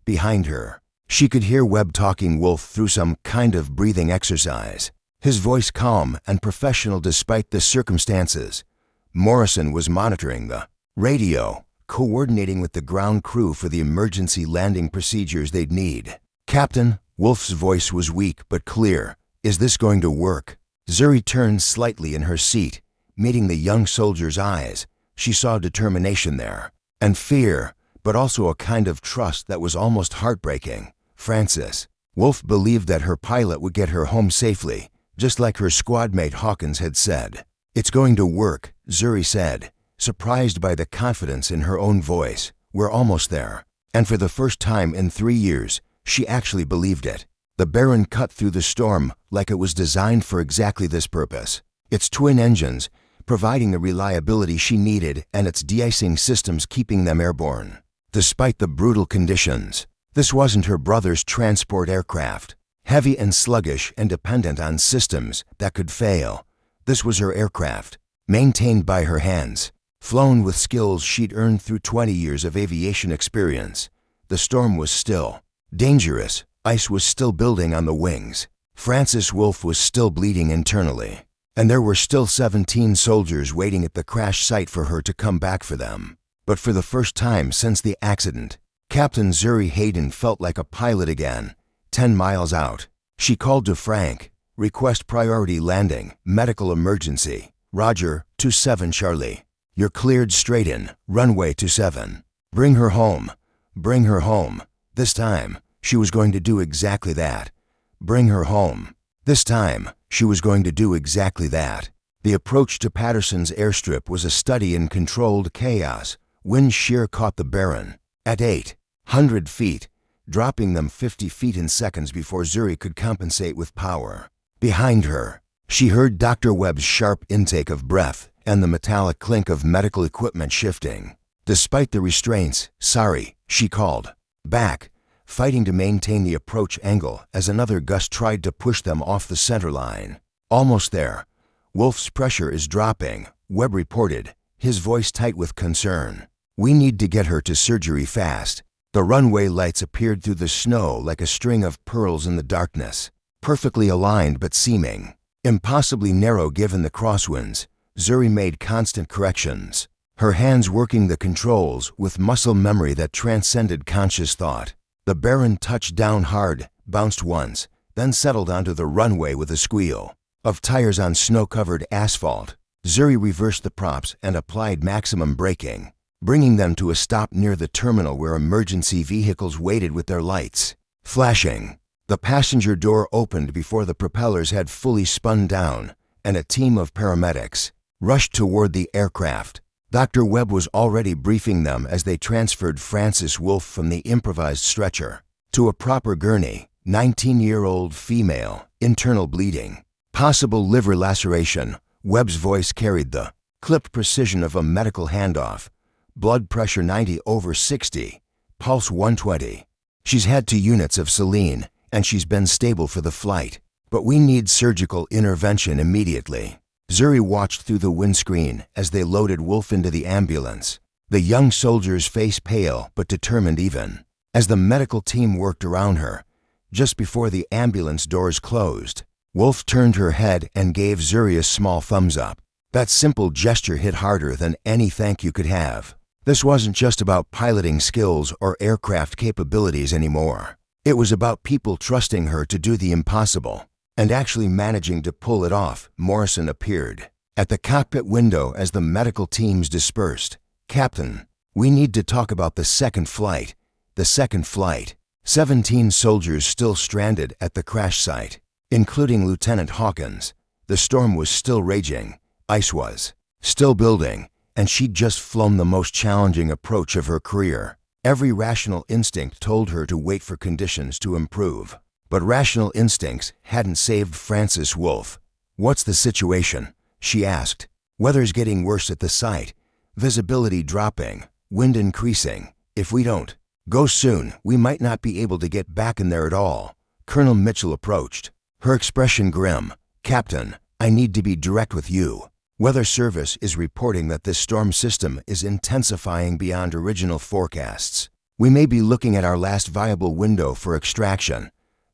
Behind her, she could hear Webb talking Wolfe through some kind of breathing exercise, his voice calm and professional despite the circumstances. Morrison was monitoring the radio, coordinating with the ground crew for the emergency landing procedures they'd need. "Captain," Wolfe's voice was weak but clear, "is this going to work?" Zuri turned slightly in her seat, meeting the young soldier's eyes. She saw determination there, and fear, but also a kind of trust that was almost heartbreaking. "Frances." Wolfe believed that her pilot would get her home safely, just like her squadmate Hawkins had said. "It's going to work," Zuri said, surprised by the confidence in her own voice. "We're almost there." And for the first time in 3 years, she actually believed it. The Baron cut through the storm like it was designed for exactly this purpose. Its twin engines providing the reliability she needed and its de-icing systems keeping them airborne. Despite the brutal conditions, This wasn't her brother's transport aircraft, heavy and sluggish and dependent on systems that could fail. This was her aircraft, maintained by her hands, flown with skills she'd earned through 20 years of aviation experience. The storm was still dangerous. Ice was still building on the wings. Frances Wolfe was still bleeding internally. And there were still 17 soldiers waiting at the crash site for her to come back for them. But for the first time since the accident, Captain Zuri Hayden felt like a pilot again. 10 miles out, she called to Frank. Request priority landing, medical emergency. Roger, 27 Charlie. You're cleared straight in, runway 27. Bring her home. Bring her home. This time, she was going to do exactly that. Bring her home. This time, she was going to do exactly that. The approach to Patterson's airstrip was a study in controlled chaos. Wind shear caught the Baron at 800 feet, dropping them 50 feet in seconds before Zuri could compensate with power. Behind her, she heard Dr. Webb's sharp intake of breath and the metallic clink of medical equipment shifting. Despite the restraints, sorry, she called back, fighting to maintain the approach angle as another gust tried to push them off the center line. Almost there. Wolfe's pressure is dropping, Webb reported, his voice tight with concern. We need to get her to surgery fast. The runway lights appeared through the snow like a string of pearls in the darkness, perfectly aligned but seeming impossibly narrow given the crosswinds. Zuri made constant corrections, her hands working the controls with muscle memory that transcended conscious thought. The Baron touched down hard, bounced once, then settled onto the runway with a squeal of tires on snow-covered asphalt. Zuri reversed the props and applied maximum braking, bringing them to a stop near the terminal where emergency vehicles waited with their lights flashing. The passenger door opened before the propellers had fully spun down, and a team of paramedics rushed toward the aircraft. Dr. Webb was already briefing them as they transferred Frances Wolfe from the improvised stretcher to a proper gurney. 19-year-old female, internal bleeding, possible liver laceration. Webb's voice carried the clipped precision of a medical handoff. Blood pressure 90/60, pulse 120. She's had 2 units of saline, and she's been stable for the flight. But we need surgical intervention immediately. Zuri watched through the windscreen as they loaded Wolfe into the ambulance, the young soldier's face pale but determined even, as the medical team worked around her. Just before the ambulance doors closed, Wolfe turned her head and gave Zuri a small thumbs up. That simple gesture hit harder than any thank you could have. This wasn't just about piloting skills or aircraft capabilities anymore. It was about people trusting her to do the impossible and actually managing to pull it off. Morrison appeared at the cockpit window as the medical teams dispersed. Captain, we need to talk about the second flight. The second flight. 17 soldiers still stranded at the crash site, including Lieutenant Hawkins. The storm was still raging. Ice was still building, and she'd just flown the most challenging approach of her career. Every rational instinct told her to wait for conditions to improve. But rational instincts hadn't saved Frances Wolfe. What's the situation? She asked. Weather's getting worse at the site. Visibility dropping, wind increasing. If we don't go soon, we might not be able to get back in there at all. Colonel Mitchell approached, her expression grim. Captain, I need to be direct with you. Weather Service is reporting that this storm system is intensifying beyond original forecasts. We may be looking at our last viable window for extraction.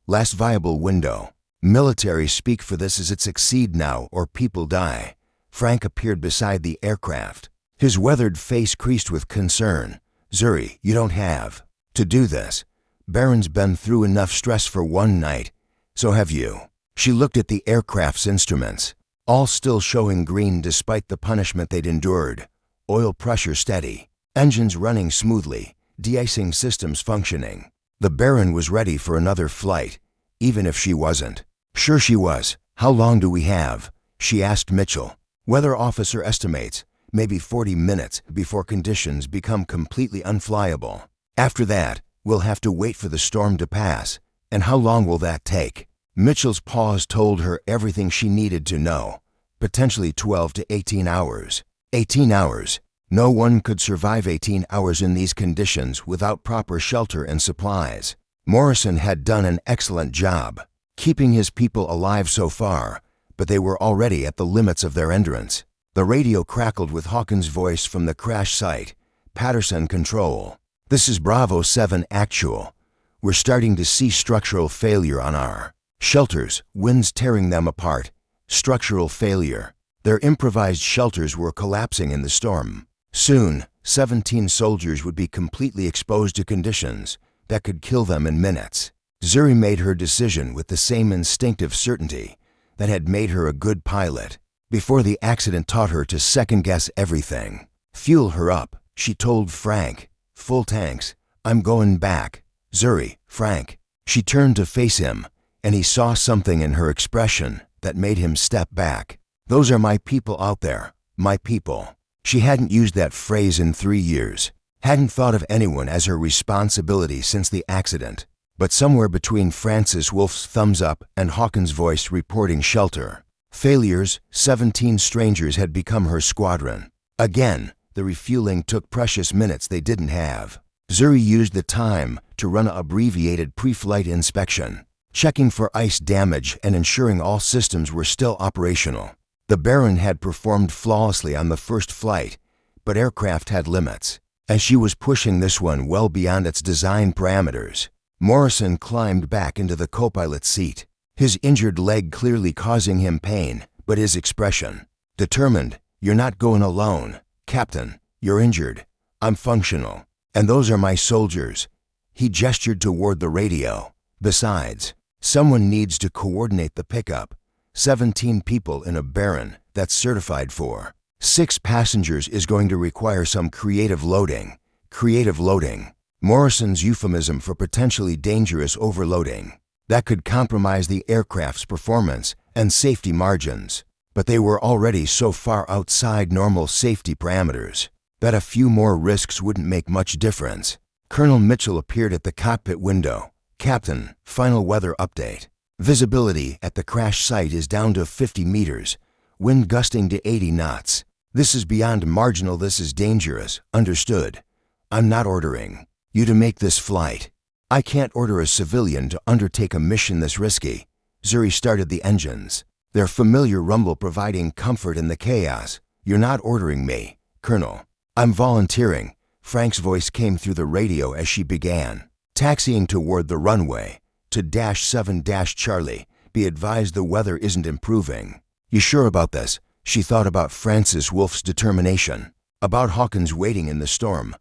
Last viable window. Military speak for this as it succeed now or people die. Frank appeared beside the aircraft, his weathered face creased with concern. Zuri, you don't have to do this. Baron's been through enough stress for one night. So have you. She looked at the aircraft's instruments, all still showing green despite the punishment they'd endured. Oil pressure steady, engines running smoothly, de-icing systems functioning. The Baron was ready for another flight, even if she wasn't. Sure she was. How long do we have? She asked Mitchell. Weather officer estimates maybe 40 minutes before conditions become completely unflyable. After that, we'll have to wait for the storm to pass. And how long will that take? Mitchell's pause told her everything she needed to know. Potentially 12 to 18 hours. 18 hours. No one could survive 18 hours in these conditions without proper shelter and supplies. Morrison had done an excellent job keeping his people alive so far, but they were already at the limits of their endurance. The radio crackled with Hawkins' voice from the crash site. Patterson control. This is Bravo 7 actual. We're starting to see structural failure on our shelters, winds tearing them apart. Structural failure. Their improvised shelters were collapsing in the storm. Soon, 17 soldiers would be completely exposed to conditions that could kill them in minutes. Zuri made her decision with the same instinctive certainty that had made her a good pilot before the accident taught her to second-guess everything. Fuel her up, she told Frank. Full tanks. I'm going back. Zuri, Frank. She turned to face him, and he saw something in her expression that made him step back. Those are my people out there. My people. She hadn't used that phrase in 3 years. Hadn't thought of anyone as her responsibility since the accident. But somewhere between Francis Wolf's thumbs up and Hawkins' voice reporting shelter failures, 17 strangers had become her squadron. Again, the refueling took precious minutes they didn't have. Zuri used the time to run an abbreviated pre-flight inspection, checking for ice damage and ensuring all systems were still operational. The Baron had performed flawlessly on the first flight, but aircraft had limits, and she was pushing this one well beyond its design parameters. Morrison climbed back into the co-pilot seat, his injured leg clearly causing him pain, but his expression determined. You're not going alone, Captain. You're injured. I'm functional. And those are my soldiers. He gestured toward the radio. Besides, someone needs to coordinate the pickup. 17 people in a Baron that's certified for 6 passengers is going to require some creative loading. Creative loading. Morrison's euphemism for potentially dangerous overloading that could compromise the aircraft's performance and safety margins. But they were already so far outside normal safety parameters that a few more risks wouldn't make much difference. Colonel Mitchell appeared at the cockpit window. Captain, final weather update. Visibility at the crash site is down to 50 meters, wind gusting to 80 knots. This is beyond marginal. This is dangerous. Understood. I'm not ordering you to make this flight. I can't order a civilian to undertake a mission this risky. Zuri started the engines, their familiar rumble providing comfort in the chaos. You're not ordering me, Colonel. I'm volunteering. Frank's voice came through the radio as she began, taxiing toward the runway. To -7 Charlie, be advised the weather isn't improving. You sure about this? She thought about Francis Wolf's determination, about Hawkins waiting in the storm,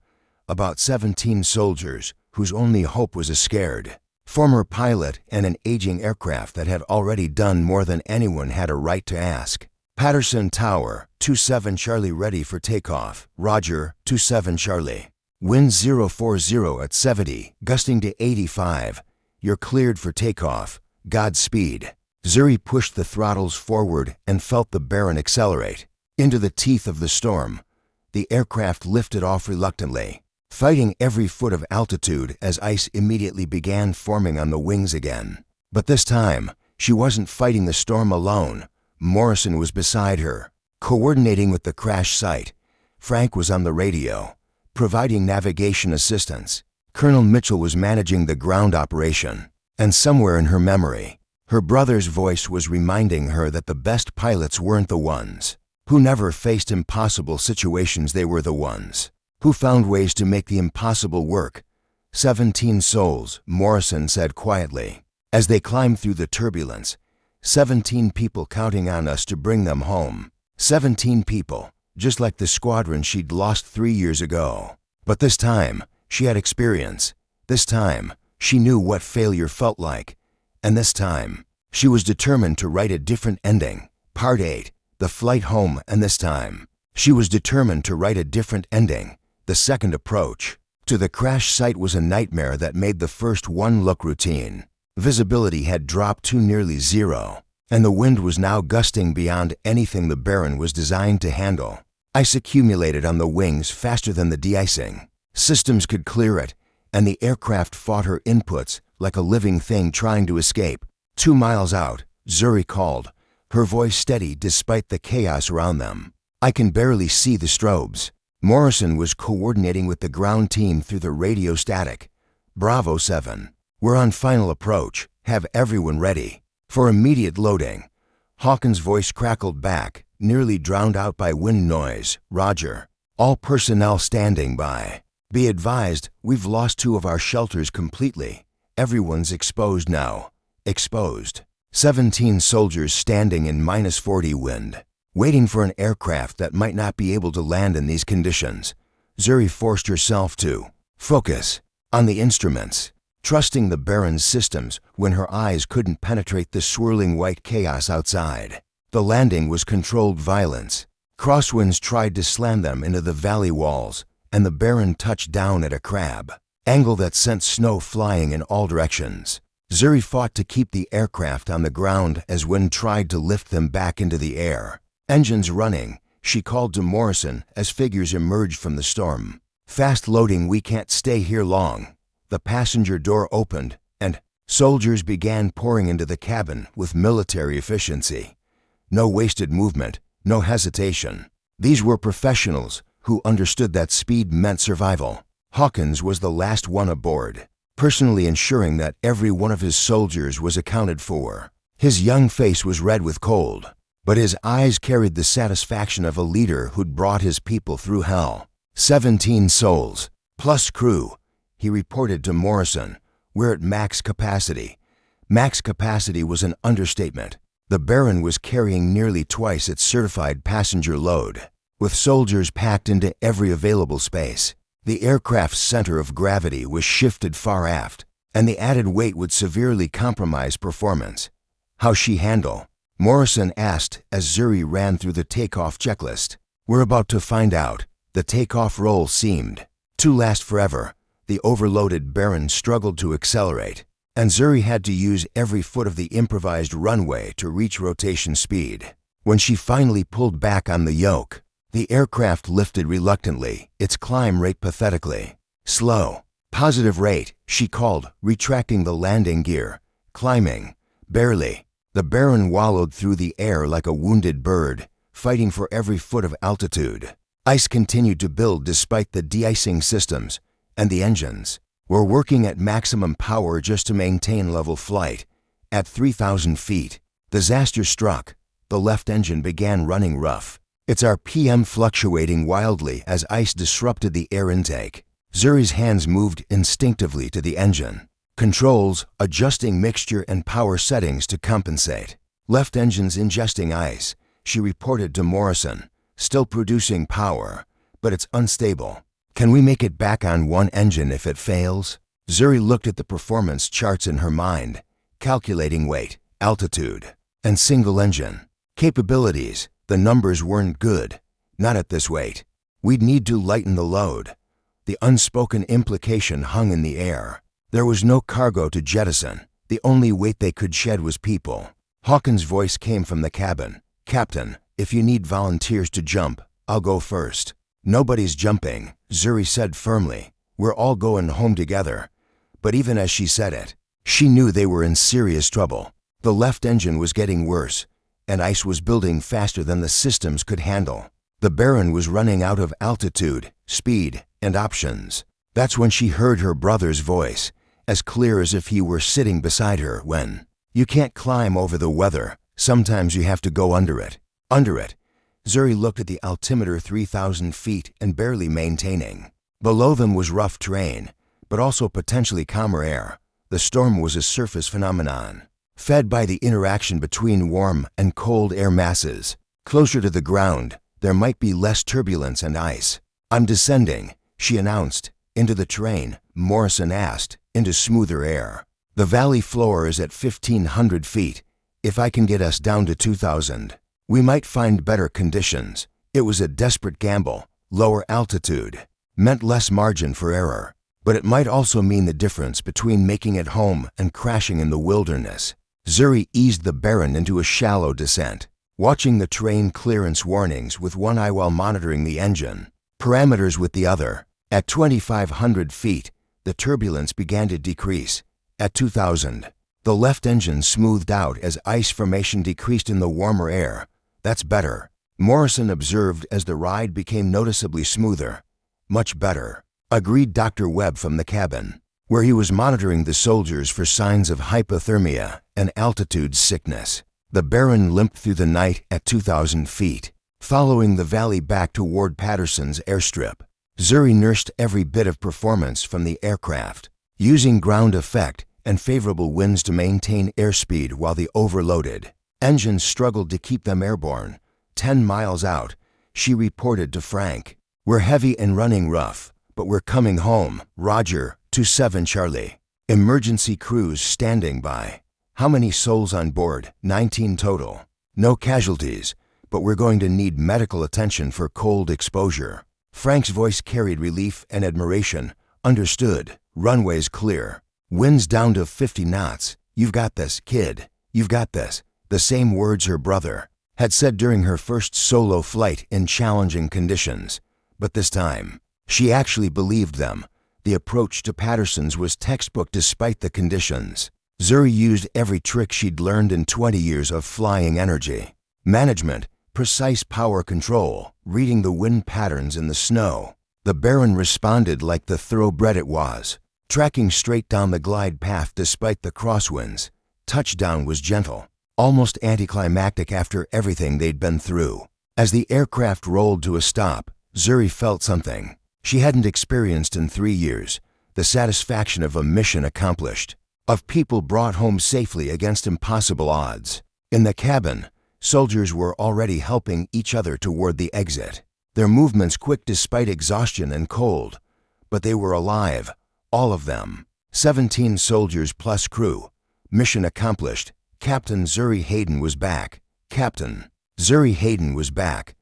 about 17 soldiers whose only hope was a scared former pilot and an aging aircraft that had already done more than anyone had a right to ask. Patterson Tower, 27 Charlie ready for takeoff. Roger, 27 Charlie. Wind 040 at 70, gusting to 85. You're cleared for takeoff. Godspeed. Zuri pushed the throttles forward and felt the Baron accelerate. Into the teeth of the storm, the aircraft lifted off reluctantly, fighting every foot of altitude as ice immediately began forming on the wings again. But this time, she wasn't fighting the storm alone. Morrison was beside her, coordinating with the crash site. Frank was on the radio, providing navigation assistance. Colonel Mitchell was managing the ground operation. And somewhere in her memory, her brother's voice was reminding her that the best pilots weren't the ones who never faced impossible situations. They were the ones who found ways to make the impossible work. 17 souls, Morrison said quietly, as they climbed through the turbulence. 17 people counting on us to bring them home. 17 people, just like the squadron she'd lost 3 years ago. But this time, she had experience. This time, she knew what failure felt like. And this time, she was determined to write a different ending. Part 8, the flight home. And this time, she was determined to write a different ending. The second approach to the crash site was a nightmare that made the first one look routine. Visibility had dropped to nearly zero, and the wind was now gusting beyond anything the Baron was designed to handle. Ice accumulated on the wings faster than the de-icing. Systems could clear it, and the aircraft fought her inputs like a living thing trying to escape. 2 miles out, Zuri called, her voice steady despite the chaos around them. I can barely see the strobes. Morrison was coordinating with the ground team through the radio static. Bravo 7. We're on final approach. Have everyone ready. For immediate loading. Hawkins' voice crackled back, nearly drowned out by wind noise. Roger. All personnel standing by. Be advised, we've lost 2 of our shelters completely. Everyone's exposed now. Exposed. 17 soldiers standing in -40 wind, waiting for an aircraft that might not be able to land in these conditions. Zuri forced herself to focus on the instruments, trusting the Baron's systems when her eyes couldn't penetrate the swirling white chaos outside. The landing was controlled violence. Crosswinds tried to slam them into the valley walls, and the Baron touched down at a crab angle that sent snow flying in all directions. Zuri fought to keep the aircraft on the ground as wind tried to lift them back into the air. Engines running, she called to Morrison as figures emerged from the storm. Fast loading, we can't stay here long. The passenger door opened, and soldiers began pouring into the cabin with military efficiency. No wasted movement, no hesitation. These were professionals who understood that speed meant survival. Hawkins was the last one aboard, personally ensuring that every one of his soldiers was accounted for. His young face was red with cold, but his eyes carried the satisfaction of a leader who'd brought his people through hell. 17 souls, plus crew, he reported to Morrison. We're at max capacity. Max capacity was an understatement. The Baron was carrying nearly twice its certified passenger load, with soldiers packed into every available space. The aircraft's center of gravity was shifted far aft, and the added weight would severely compromise performance. How's she handle? Morrison asked as Zuri ran through the takeoff checklist. We're about to find out. The takeoff roll seemed to last forever. The overloaded Baron struggled to accelerate, and Zuri had to use every foot of the improvised runway to reach rotation speed. When she finally pulled back on the yoke, the aircraft lifted reluctantly, its climb rate pathetically slow. Positive rate, she called, retracting the landing gear. Climbing. Barely. The Baron wallowed through the air like a wounded bird, fighting for every foot of altitude. Ice continued to build despite the de-icing systems, and the engines were working at maximum power just to maintain level flight. At 3,000 feet, disaster struck. The left engine began running rough, its RPM fluctuating wildly as ice disrupted the air intake. Zuri's hands moved instinctively to the engine controls, adjusting mixture and power settings to compensate. Left engine's ingesting ice, she reported to Morrison. Still producing power, but it's unstable. Can we make it back on one engine if it fails? Zuri looked at the performance charts in her mind, calculating weight, altitude, and single engine capabilities. The numbers weren't good. Not at this weight. We'd need to lighten the load. The unspoken implication hung in the air. There was no cargo to jettison. The only weight they could shed was people. Hawkins' voice came from the cabin. Captain, if you need volunteers to jump, I'll go first. Nobody's jumping, Zuri said firmly. We're all going home together. But even as she said it, she knew they were in serious trouble. The left engine was getting worse, and ice was building faster than the systems could handle. The Baron was running out of altitude, speed, and options. That's when she heard her brother's voice, as clear as if he were sitting beside her. When you can't climb over the weather, sometimes you have to go under it. Under it. Zuri looked at the altimeter, 3,000 feet and barely maintaining. Below them was rough terrain, but also potentially calmer air. The storm was a surface phenomenon, fed by the interaction between warm and cold air masses. Closer to the ground, there might be less turbulence and ice. I'm descending, she announced. Into the terrain, Morrison asked. Into smoother air. The valley floor is at 1,500 feet. If I can get us down to 2,000. We might find better conditions. It was a desperate gamble. Lower altitude meant less margin for error, but it might also mean the difference between making it home and crashing in the wilderness. Zuri eased the Baron into a shallow descent, watching the terrain clearance warnings with one eye while monitoring the engine parameters with the other. At 2,500 feet, the turbulence began to decrease. At 2,000, the left engine smoothed out as ice formation decreased in the warmer air. That's better. Morrison observed as the ride became noticeably smoother. Much better, agreed Dr. Webb from the cabin, where he was monitoring the soldiers for signs of hypothermia and altitude sickness. The Baron limped through the night at 2,000 feet, following the valley back toward Patterson's airstrip. Zuri nursed every bit of performance from the aircraft, using ground effect and favorable winds to maintain airspeed while the overloaded engines struggled to keep them airborne. 10 miles out, she reported to Frank, "We're heavy and running rough, but we're coming home. Roger, 27 Charlie. Emergency crews standing by. How many souls on board? 19 total. No casualties, but we're going to need medical attention for cold exposure." Frank's voice carried relief and admiration. "Understood. Runways clear. Winds down to 50 knots. You've got this, kid. You've got this." The same words her brother had said during her first solo flight in challenging conditions. But this time, she actually believed them. The approach to Patterson's was textbook despite the conditions. Zuri used every trick she'd learned in 20 years of flying energy. Management, precise power control, reading the wind patterns in the snow. The Baron responded like the thoroughbred it was, tracking straight down the glide path despite the crosswinds. Touchdown was gentle, almost anticlimactic after everything they'd been through. As the aircraft rolled to a stop, Zuri felt something she hadn't experienced in 3 years, the satisfaction of a mission accomplished, of people brought home safely against impossible odds. In the cabin, soldiers were already helping each other toward the exit, their movements quick despite exhaustion and cold. But they were alive, all of them. 17 soldiers plus crew. Mission accomplished. Captain Zuri Hayden was back. Captain Zuri Hayden was back.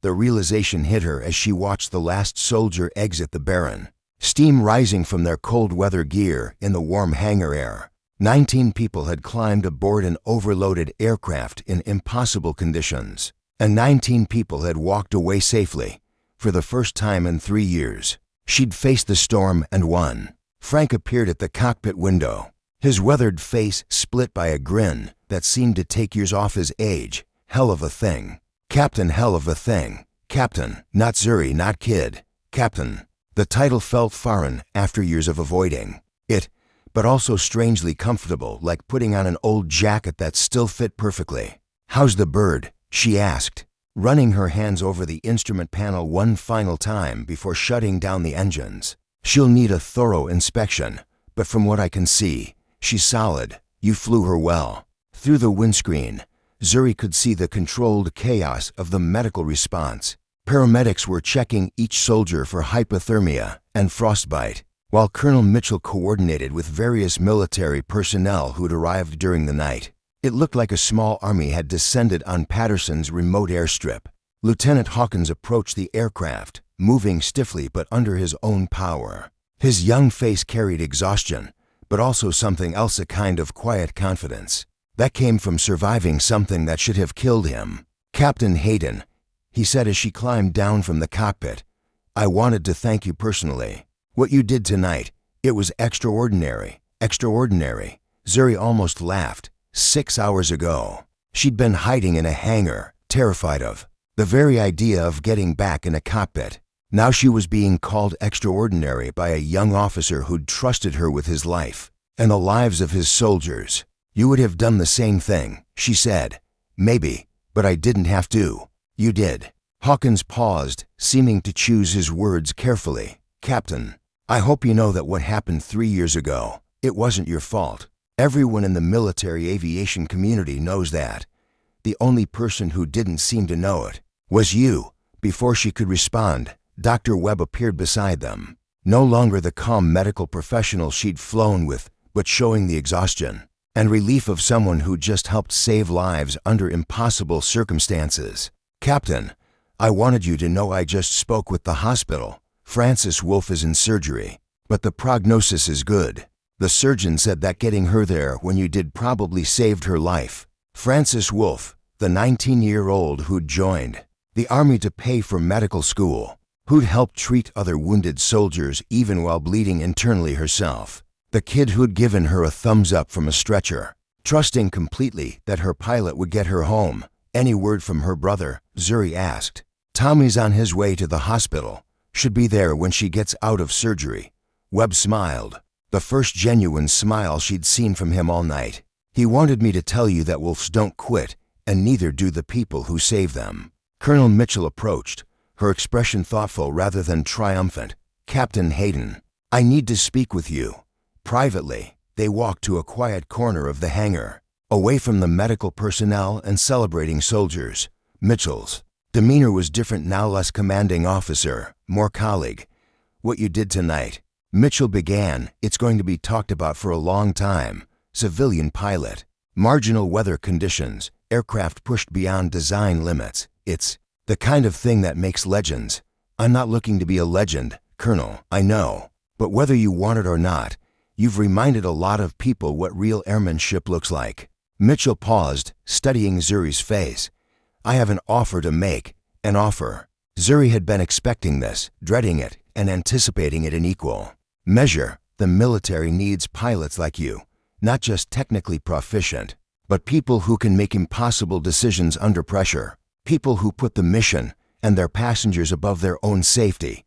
The realization hit her as she watched the last soldier exit the Baron, steam rising from their cold weather gear in the warm hangar air. 19 people had climbed aboard an overloaded aircraft in impossible conditions, and 19 people had walked away safely. For the first time in 3 years, she'd faced the storm and won. Frank appeared at the cockpit window, his weathered face split by a grin that seemed to take years off his age. "Hell of a thing. Captain, hell of a thing. Captain, not Zuri, not kid. Captain." The title felt foreign after years of avoiding it, but also strangely comfortable, like putting on an old jacket that still fit perfectly. "How's the bird?" she asked, running her hands over the instrument panel one final time before shutting down the engines. "She'll need a thorough inspection, but from what I can see, she's solid. You flew her well." Through the windscreen, Zuri could see the controlled chaos of the medical response. Paramedics were checking each soldier for hypothermia and frostbite, while Colonel Mitchell coordinated with various military personnel who'd arrived during the night. It looked like a small army had descended on Patterson's remote airstrip. Lieutenant Hawkins approached the aircraft, moving stiffly but under his own power. His young face carried exhaustion, but also something else, a kind of quiet confidence that came from surviving something that should have killed him. "Captain Hayden," he said as she climbed down from the cockpit, "I wanted to thank you personally. What you did tonight, it was extraordinary, extraordinary." Zuri almost laughed. 6 hours ago, she'd been hiding in a hangar, terrified of the very idea of getting back in a cockpit. Now she was being called extraordinary by a young officer who'd trusted her with his life and the lives of his soldiers. "You would have done the same thing," she said. "Maybe, but I didn't have to." "You did." Hawkins paused, seeming to choose his words carefully. "Captain, I hope you know that what happened 3 years ago, it wasn't your fault. Everyone in the military aviation community knows that. The only person who didn't seem to know it was you." Before she could respond, Dr. Webb appeared beside them, no longer the calm medical professional she'd flown with, but showing the exhaustion and relief of someone who just helped save lives under impossible circumstances. "Captain, I wanted you to know I just spoke with the hospital. Francis Wolf is in surgery, but the prognosis is good. The surgeon said that getting her there when you did probably saved her life." Francis Wolf, the 19-year-old who'd joined the Army to pay for medical school, who'd helped treat other wounded soldiers even while bleeding internally herself. The kid who'd given her a thumbs up from a stretcher, trusting completely that her pilot would get her home, Any word from her brother? Zuri asked. Tommy's on his way to the hospital. Should be there when she gets out of surgery. Webb smiled. The first genuine smile she'd seen from him all night. He wanted me to tell you that wolves don't quit, and neither do the people who save them. Colonel Mitchell approached, her expression thoughtful rather than triumphant. Captain Hayden, I need to speak with you. Privately, they walked to a quiet corner of the hangar, away from the medical personnel and celebrating soldiers. Mitchell's demeanor was different now, less commanding officer, more colleague. What you did tonight, Mitchell began, it's going to be talked about for a long time. Civilian pilot, marginal weather conditions, aircraft pushed beyond design limits. It's the kind of thing that makes legends. I'm not looking to be a legend, Colonel, I know. But whether you want it or not, you've reminded a lot of people what real airmanship looks like. Mitchell paused, studying Zuri's face. I have an offer to make, an offer. Zuri had been expecting this, dreading it, and anticipating it in equal measure. The military needs pilots like you, not just technically proficient, but people who can make impossible decisions under pressure, people who put the mission and their passengers above their own safety.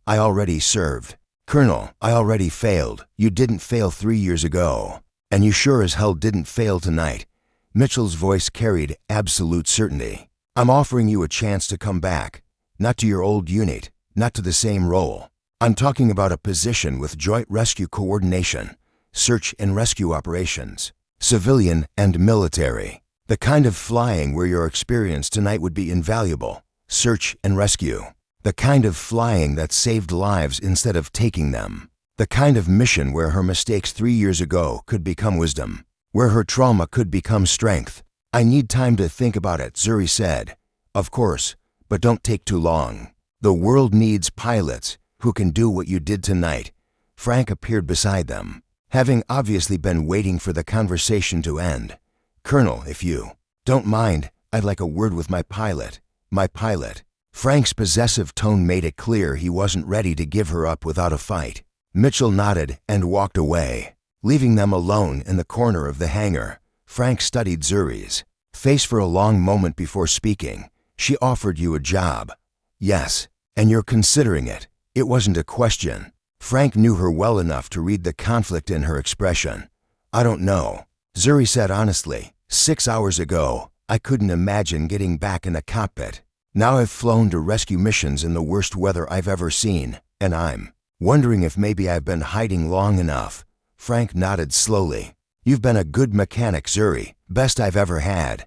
I already served. Colonel, I already failed. You didn't fail 3 years ago. And you sure as hell didn't fail tonight. Mitchell's voice carried absolute certainty. I'm offering you a chance to come back. Not to your old unit, not to the same role. I'm talking about a position with joint rescue coordination, search and rescue operations, civilian and military. The kind of flying where your experience tonight would be invaluable. Search and rescue. The kind of flying that saved lives instead of taking them. The kind of mission where her mistakes 3 years ago could become wisdom, where her trauma could become strength. I need time to think about it, Zuri said. Of course, but don't take too long. The world needs pilots who can do what you did tonight. Frank appeared beside them, having obviously been waiting for the conversation to end. Colonel, if you don't mind, I'd like a word with my pilot. My pilot. Frank's possessive tone made it clear he wasn't ready to give her up without a fight. Mitchell nodded and walked away, leaving them alone in the corner of the hangar. Frank studied Zuri's face for a long moment before speaking. She offered you a job. Yes, and you're considering it. It wasn't a question. Frank knew her well enough to read the conflict in her expression. I don't know, Zuri said honestly. 6 hours ago, I couldn't imagine getting back in the cockpit. Now I've flown to rescue missions in the worst weather I've ever seen, and I'm wondering if maybe I've been hiding long enough. Frank nodded slowly. You've been a good mechanic, Zuri, best I've ever had.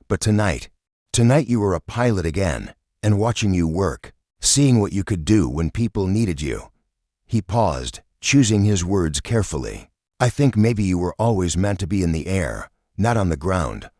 But tonight you were a pilot again, and watching you work, seeing what you could do when people needed you. He paused, choosing his words carefully. I think maybe you were always meant to be in the air, not on the ground.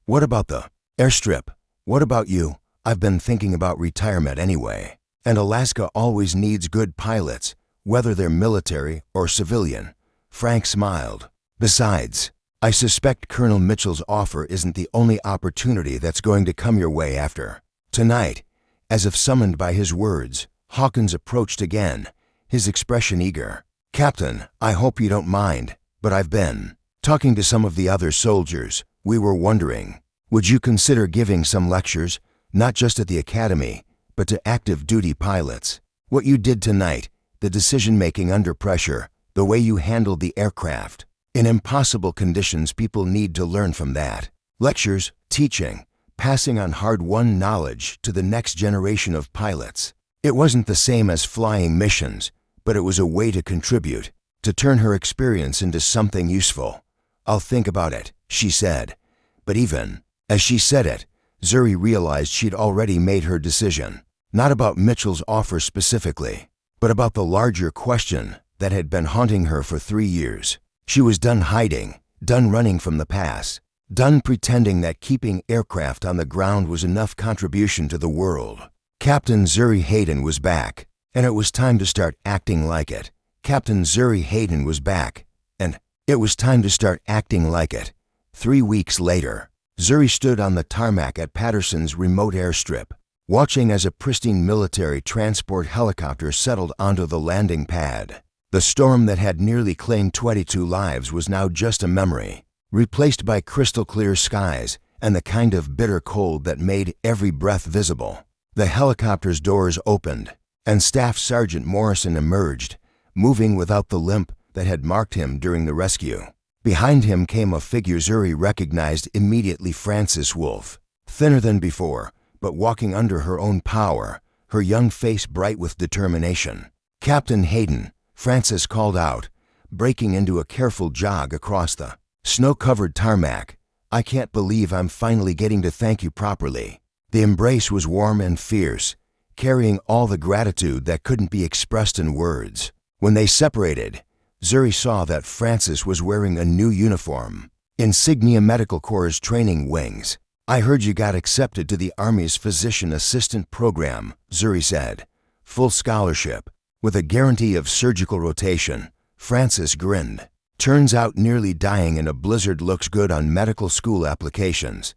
What about the airstrip? What about you? I've been thinking about retirement anyway, and Alaska always needs good pilots, whether they're military or civilian. Frank smiled. Besides, I suspect Colonel Mitchell's offer isn't the only opportunity that's going to come your way after tonight. As if summoned by his words, Hawkins approached again, his expression eager. Captain, I hope you don't mind, but I've been talking to some of the other soldiers. We were wondering, would you consider giving some lectures, not just at the academy, but to active duty pilots? What you did tonight, the decision-making under pressure, the way you handled the aircraft. In impossible conditions, people need to learn from that. Lectures, teaching, passing on hard-won knowledge to the next generation of pilots. It wasn't the same as flying missions, but it was a way to contribute, to turn her experience into something useful. I'll think about it, she said. But even as she said it, Zuri realized she'd already made her decision. Not about Mitchell's offer specifically, but about the larger question that had been haunting her for 3 years. She was done hiding, done running from the past, done pretending that keeping aircraft on the ground was enough contribution to the world. Captain Zuri Hayden was back, and it was time to start acting like it. Captain Zuri Hayden was back, and it was time to start acting like it. 3 weeks later, Zuri stood on the tarmac at Patterson's remote airstrip, watching as a pristine military transport helicopter settled onto the landing pad. The storm that had nearly claimed 22 lives was now just a memory, replaced by crystal-clear skies and the kind of bitter cold that made every breath visible. The helicopter's doors opened, and Staff Sergeant Morrison emerged, moving without the limp that had marked him during the rescue. Behind him came a figure Zuri recognized immediately: Frances Wolfe. Thinner than before, but walking under her own power, her young face bright with determination. "Captain Hayden," Frances called out, breaking into a careful jog across the snow-covered tarmac. "I can't believe I'm finally getting to thank you properly." The embrace was warm and fierce, carrying all the gratitude that couldn't be expressed in words. When they separated, Zuri saw that Frances was wearing a new uniform, Insignia Medical Corps training wings. "I heard you got accepted to the Army's Physician Assistant Program," Zuri said. "Full scholarship, with a guarantee of surgical rotation." Frances grinned. "Turns out nearly dying in a blizzard looks good on medical school applications."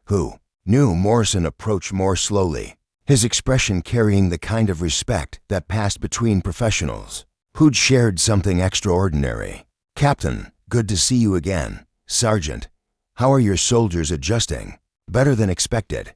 "Who knew?" Morrison approached more slowly, his expression carrying the kind of respect that passed between professionals who'd shared something extraordinary. "Captain, good to see you again." "Sergeant, how are your soldiers adjusting?" "Better than expected.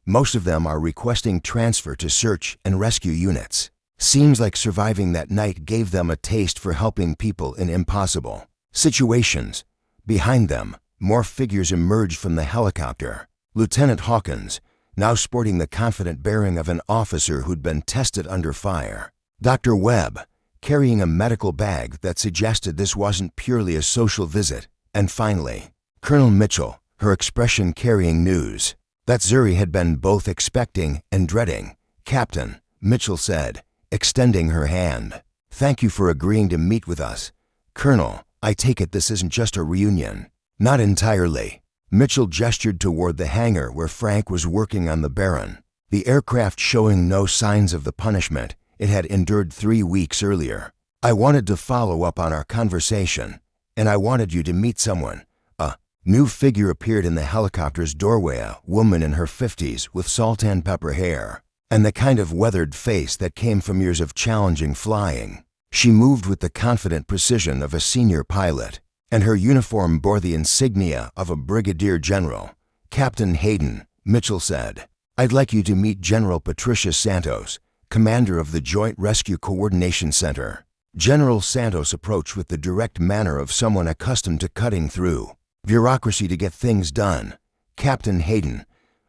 Most of them are requesting transfer to search and rescue units. Seems like surviving that night gave them a taste for helping people in impossible situations." Behind them, more figures emerged from the helicopter. Lieutenant Hawkins, now sporting the confident bearing of an officer who'd been tested under fire. Dr. Webb, carrying a medical bag that suggested this wasn't purely a social visit. And finally, Colonel Mitchell, her expression carrying news that Zuri had been both expecting and dreading. "Captain," Mitchell said, extending her hand. "Thank you for agreeing to meet with us." "Colonel, I take it this isn't just a reunion." "Not entirely." Mitchell gestured toward the hangar where Frank was working on the Baron, the aircraft showing no signs of the punishment it had endured 3 weeks earlier. "I wanted to follow up on our conversation, and I wanted you to meet someone." A new figure appeared in the helicopter's doorway, a woman in her 50s with salt and pepper hair, and the kind of weathered face that came from years of challenging flying. She moved with the confident precision of a senior pilot, and her uniform bore the insignia of a brigadier general. "Captain Hayden," Mitchell said, "I'd like you to meet General Patricia Santos, commander of the Joint Rescue Coordination Center." General Santos approached with the direct manner of someone accustomed to cutting through bureaucracy to get things done. "Captain Hayden,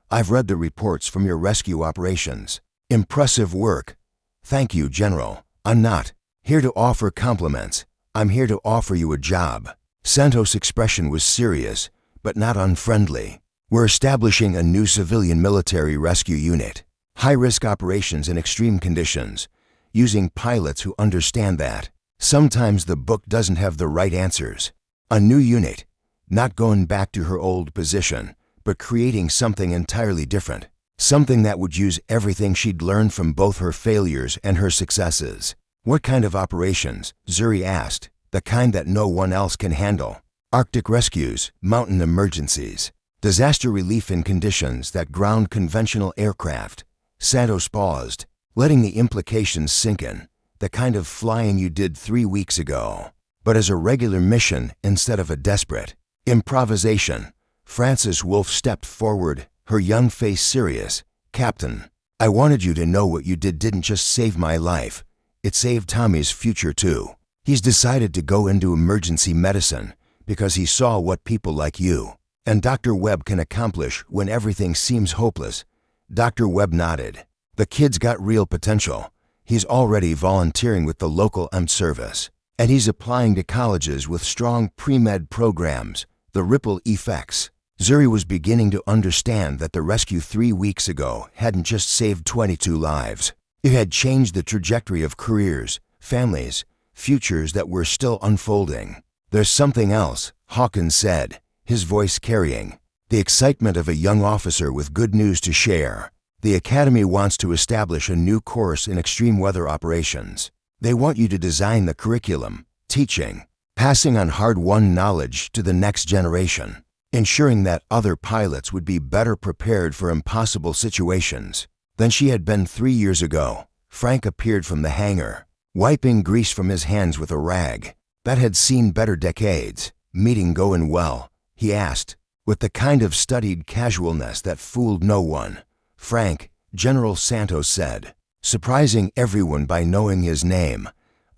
I've read the reports from your rescue operations. Impressive work." "Thank you, General. I'm not here to offer compliments. I'm here to offer you a job." Santos' expression was serious, but not unfriendly. "We're establishing a new civilian military rescue unit. High-risk operations in extreme conditions, using pilots who understand that. Sometimes the book doesn't have the right answers. A new unit, not going back to her old position, but creating something entirely different. Something that would use everything she'd learned from both her failures and her successes." "What kind of operations?" Zuri asked. "The kind that no one else can handle. Arctic rescues, mountain emergencies, disaster relief in conditions that ground conventional aircraft." Santos paused, letting the implications sink in. "The kind of flying you did 3 weeks ago, but as a regular mission instead of a desperate improvisation." Frances Wolfe stepped forward, her young face serious. "Captain, I wanted you to know what you did didn't just save my life. It saved Tommy's future too. He's decided to go into emergency medicine because he saw what people like you and Dr. Webb can accomplish when everything seems hopeless." Dr. Webb nodded. "The kid's got real potential. He's already volunteering with the local service, and he's applying to colleges with strong pre-med programs." The ripple effects. Zuri was beginning to understand that the rescue 3 weeks ago hadn't just saved 22 lives. It had changed the trajectory of careers, families, futures that were still unfolding. "There's something else," Hawkins said, his voice carrying the excitement of a young officer with good news to share. "The Academy wants to establish a new course in extreme weather operations. They want you to design the curriculum, teaching, passing on hard-won knowledge to the next generation, ensuring that other pilots would be better prepared for impossible situations than she had been 3 years ago." Frank appeared from the hangar, wiping grease from his hands with a rag that had seen better decades. "Meeting going well?" he asked. with the kind of studied casualness that fooled no one. "Frank," General Santos said, surprising everyone by knowing his name,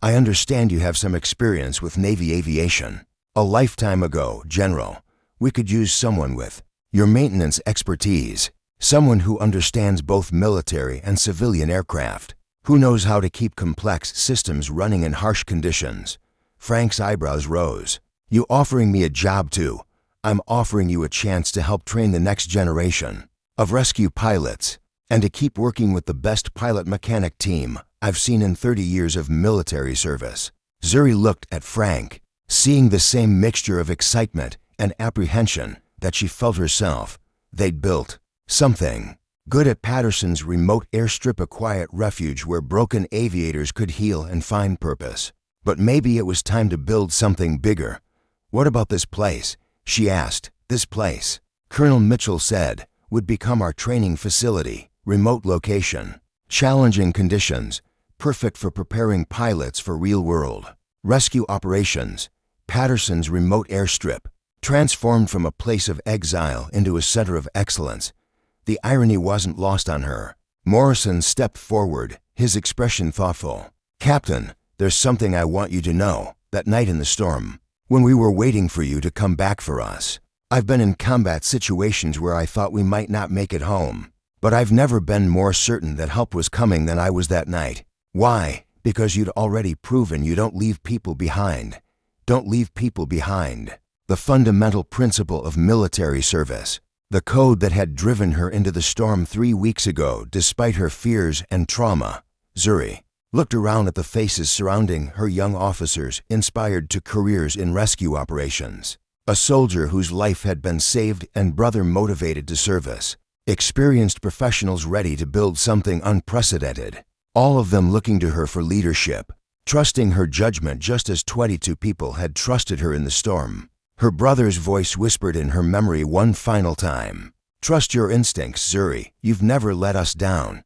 "I understand you have some experience with Navy aviation." "A lifetime ago, General. We could use someone with your maintenance expertise, someone who understands both military and civilian aircraft, who knows how to keep complex systems running in harsh conditions." Frank's eyebrows rose. "You offering me a job too? I'm offering you a chance to help train the next generation of rescue pilots and to keep working with the best pilot-mechanic team I've seen in 30 years of military service." Zuri looked at Frank, seeing the same mixture of excitement and apprehension that she felt herself. They'd built something good at Patterson's remote airstrip, a quiet refuge where broken aviators could heal and find purpose. But maybe it was time to build something bigger. "What about this place?" she asked. "This place," Colonel Mitchell said, "would become our training facility. Remote location, challenging conditions, perfect for preparing pilots for real-world rescue operations." Patterson's remote airstrip, transformed from a place of exile into a center of excellence. The irony wasn't lost on her. Morrison stepped forward, his expression thoughtful. "Captain, there's something I want you to know. That night in the storm, when we were waiting for you to come back for us, I've been in combat situations where I thought we might not make it home. But I've never been more certain that help was coming than I was that night." "Why?" "Because you'd already proven you don't leave people behind. Don't leave people behind." The fundamental principle of military service. The code that had driven her into the storm 3 weeks ago despite her fears and trauma. Zuri looked around at the faces surrounding her, young officers inspired to careers in rescue operations. A soldier whose life had been saved and brother motivated to service. Experienced professionals ready to build something unprecedented. All of them looking to her for leadership, trusting her judgment just as 22 people had trusted her in the storm. Her brother's voice whispered in her memory one final time. "Trust your instincts, Zuri. You've never let us down."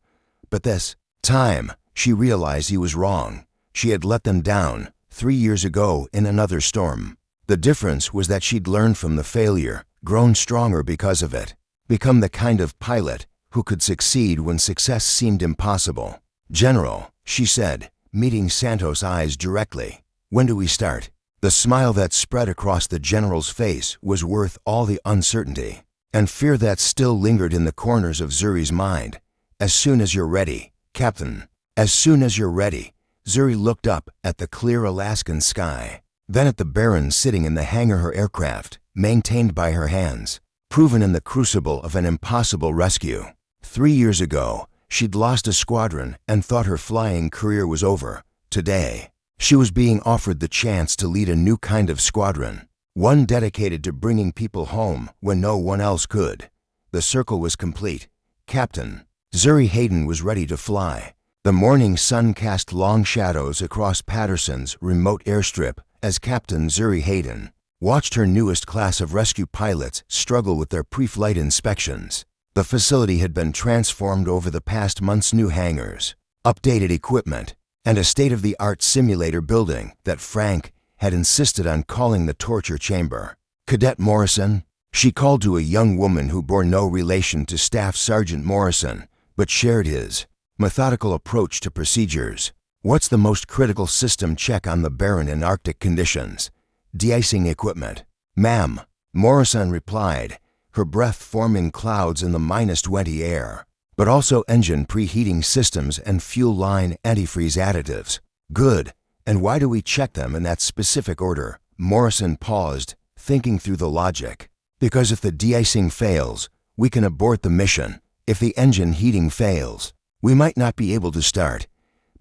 But this time, she realized he was wrong. She had let them down 3 years ago in another storm. The difference was that she'd learned from the failure, grown stronger because of it, become the kind of pilot who could succeed when success seemed impossible. "General," she said, meeting Santos' eyes directly, "when do we start?" The smile that spread across the general's face was worth all the uncertainty and fear that still lingered in the corners of Zuri's mind. "As soon as you're ready, Captain. As soon as you're ready." Zuri looked up at the clear Alaskan sky, then at the Baron sitting in the hangar, her aircraft, maintained by her hands, proven in the crucible of an impossible rescue. 3 years ago, she'd lost a squadron and thought her flying career was over. Today, she was being offered the chance to lead a new kind of squadron, one dedicated to bringing people home when no one else could. The circle was complete. Captain Zuri Hayden was ready to fly. The morning sun cast long shadows across Patterson's remote airstrip as Captain Zuri Hayden watched her newest class of rescue pilots struggle with their pre-flight inspections. The facility had been transformed over the past month's. New hangars, updated equipment, and a state-of-the-art simulator building that Frank had insisted on calling the torture chamber. "Cadet Morrison," she called to a young woman who bore no relation to Staff Sergeant Morrison, but shared his methodical approach to procedures. "What's the most critical system check on the Baron in Arctic conditions?" "De-icing equipment, ma'am," Morrison replied, her breath forming clouds in the -20 air. "But also engine preheating systems and fuel line antifreeze additives." "Good. And why do we check them in that specific order?" Morrison paused, thinking through the logic. "Because if the de-icing fails, we can abort the mission. If the engine heating fails, we might not be able to start.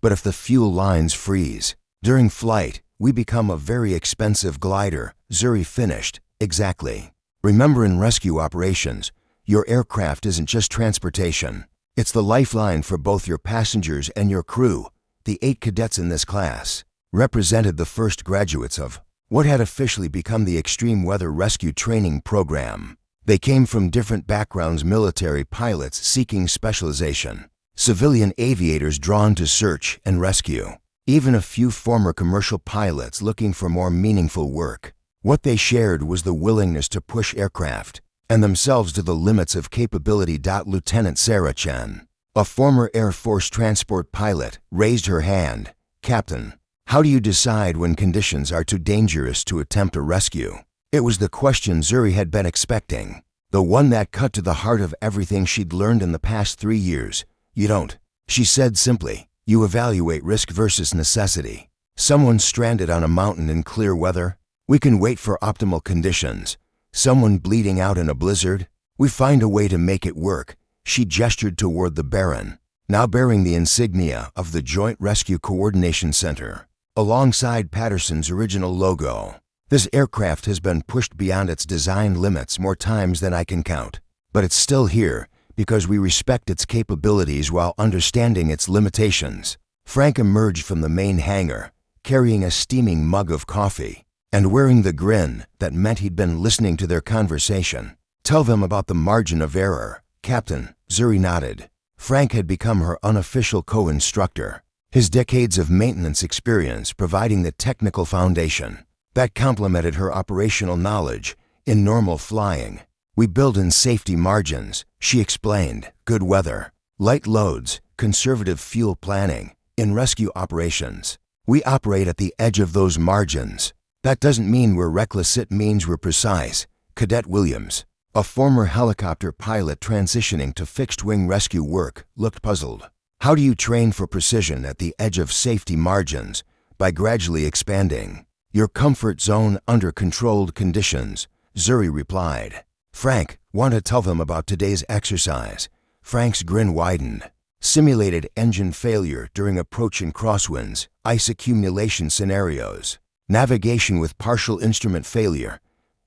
But if the fuel lines freeze during flight, we become a very expensive glider." Zuri finished. "Exactly. Remember, in rescue operations, your aircraft isn't just transportation. It's the lifeline for both your passengers and your crew." The 8 cadets in this class represented the first graduates of what had officially become the Extreme Weather Rescue Training Program. They came from different backgrounds: military pilots seeking specialization, civilian aviators drawn to search and rescue, even a few former commercial pilots looking for more meaningful work. What they shared was the willingness to push aircraft and themselves to the limits of capability. Lieutenant Sarah Chen, a former Air Force transport pilot, raised her hand. Captain, how do you decide when conditions are too dangerous to attempt a rescue? It was the question Zuri had been expecting, the one that cut to the heart of everything she'd learned in the past 3 years. You don't, she said simply. You evaluate risk versus necessity. Someone stranded on a mountain in clear weather? We can wait for optimal conditions. Someone bleeding out in a blizzard? We find a way to make it work. She gestured toward the Baron, now bearing the insignia of the Joint Rescue Coordination Center, alongside Patterson's original logo. This aircraft has been pushed beyond its design limits more times than I can count, but it's still here because we respect its capabilities while understanding its limitations. Frank emerged from the main hangar, carrying a steaming mug of coffee, and wearing the grin that meant he'd been listening to their conversation. Tell them about the margin of error, Captain. Zuri nodded. Frank had become her unofficial co-instructor, his decades of maintenance experience providing the technical foundation that complemented her operational knowledge in normal flying. We build in safety margins, she explained. Good weather, light loads, conservative fuel planning. In rescue operations, we operate at the edge of those margins. That doesn't mean we're reckless, it means we're precise. Cadet Williams, a former helicopter pilot transitioning to fixed-wing rescue work, looked puzzled. How do you train for precision at the edge of safety margins? By gradually expanding your comfort zone under controlled conditions, Zuri replied. Frank, want to tell them about today's exercise? Frank's grin widened. Simulated engine failure during approaching crosswinds, ice accumulation scenarios, navigation with partial instrument failure.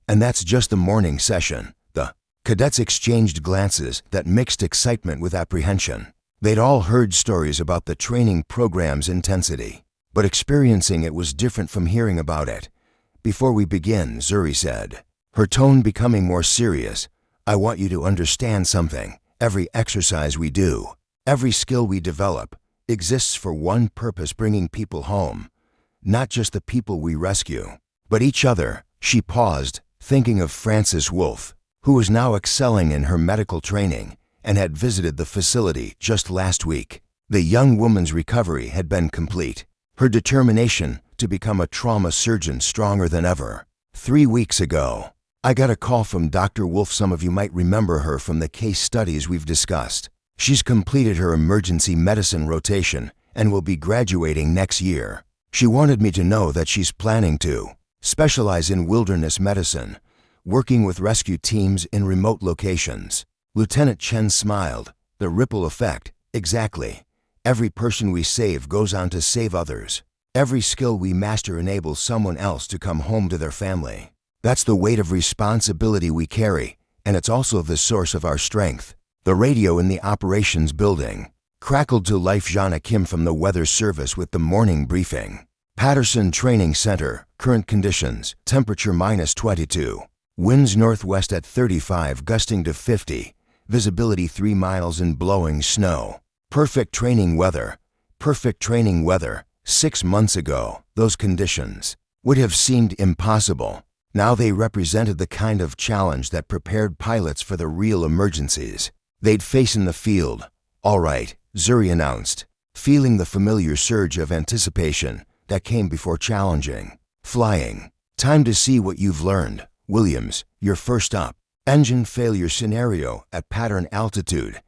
And that's just the morning session. The cadets exchanged glances that mixed excitement with apprehension. They'd all heard stories about the training program's intensity, but experiencing it was different from hearing about it. Before we begin, Zuri said, her tone becoming more serious, I want you to understand something. Every exercise we do, every skill we develop, exists for one purpose: bringing people home. Not just the people we rescue, but each other. She paused, thinking of Frances Wolf, who was now excelling in her medical training and had visited the facility just last week. The young woman's recovery had been complete, her determination to become a trauma surgeon stronger than ever. 3 weeks ago, I got a call from Dr. Wolf. Some of you might remember her from the case studies we've discussed. She's completed her emergency medicine rotation and will be graduating next year. She wanted me to know that she's planning to specialize in wilderness medicine, working with rescue teams in remote locations. Lieutenant Chen smiled. The ripple effect, exactly. Every person we save goes on to save others. Every skill we master enables someone else to come home to their family. That's the weight of responsibility we carry, and it's also the source of our strength. The radio in the operations building crackled to life. Jana Kim from the Weather Service with the morning briefing. Patterson Training Center, current conditions, temperature -22. Winds northwest at 35 gusting to 50. Visibility 3 miles and blowing snow. Perfect training weather. Perfect training weather. 6 months ago, those conditions would have seemed impossible. Now they represented the kind of challenge that prepared pilots for the real emergencies they'd face in the field. All right, Zuri announced, feeling the familiar surge of anticipation that came before challenging flying. Time to see what you've learned. Williams, you're first up. Engine failure scenario at pattern altitude.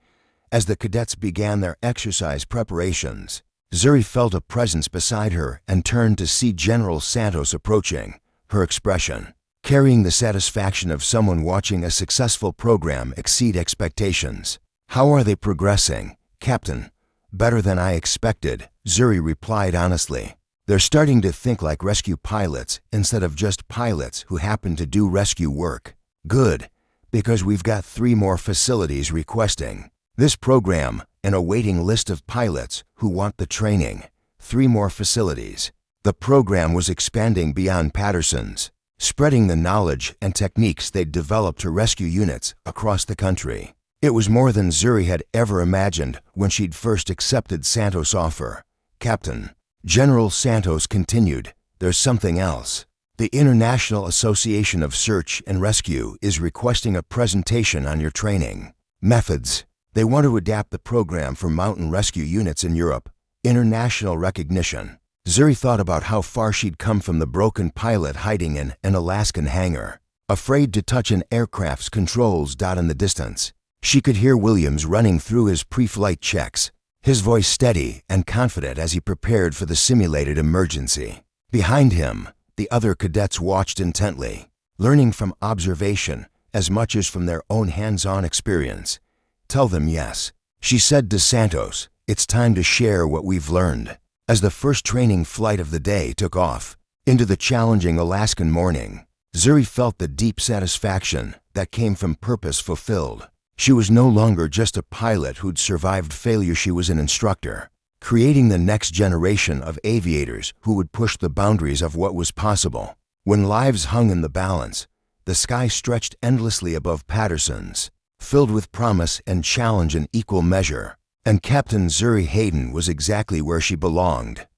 As the cadets began their exercise preparations, Zuri felt a presence beside her and turned to see General Santos approaching, her expression carrying the satisfaction of someone watching a successful program exceed expectations. How are they progressing, Captain? Better than I expected, Zuri replied honestly. They're starting to think like rescue pilots instead of just pilots who happen to do rescue work. Good, because we've got 3 more facilities requesting this program and a waiting list of pilots who want the training. 3 more facilities. The program was expanding beyond Patterson's, spreading the knowledge and techniques they'd developed to rescue units across the country. It was more than Zuri had ever imagined when she'd first accepted Santos' offer. Captain, General Santos continued, there's something else. The International Association of Search and Rescue is requesting a presentation on your training methods. They want to adapt the program for mountain rescue units in Europe. International recognition. Zuri thought about how far she'd come from the broken pilot hiding in an Alaskan hangar, afraid to touch an aircraft's controls in the distance. She could hear Williams running through his pre-flight checks, his voice steady and confident as he prepared for the simulated emergency. Behind him, the other cadets watched intently, learning from observation as much as from their own hands-on experience. "Tell them yes," she said to Santos. "It's time to share what we've learned." As the first training flight of the day took off into the challenging Alaskan morning, Zuri felt the deep satisfaction that came from purpose fulfilled. She was no longer just a pilot who'd survived failure, she was an instructor, creating the next generation of aviators who would push the boundaries of what was possible. When lives hung in the balance, the sky stretched endlessly above Patterson's, filled with promise and challenge in equal measure. And Captain Zuri Hayden was exactly where she belonged.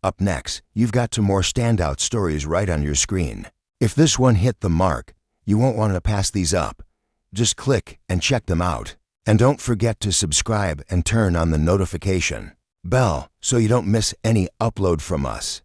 Up next, you've got two more standout stories right on your screen. If this one hit the mark, you won't want to pass these up. Just click and check them out. And don't forget to subscribe and turn on the notification bell so you don't miss any upload from us.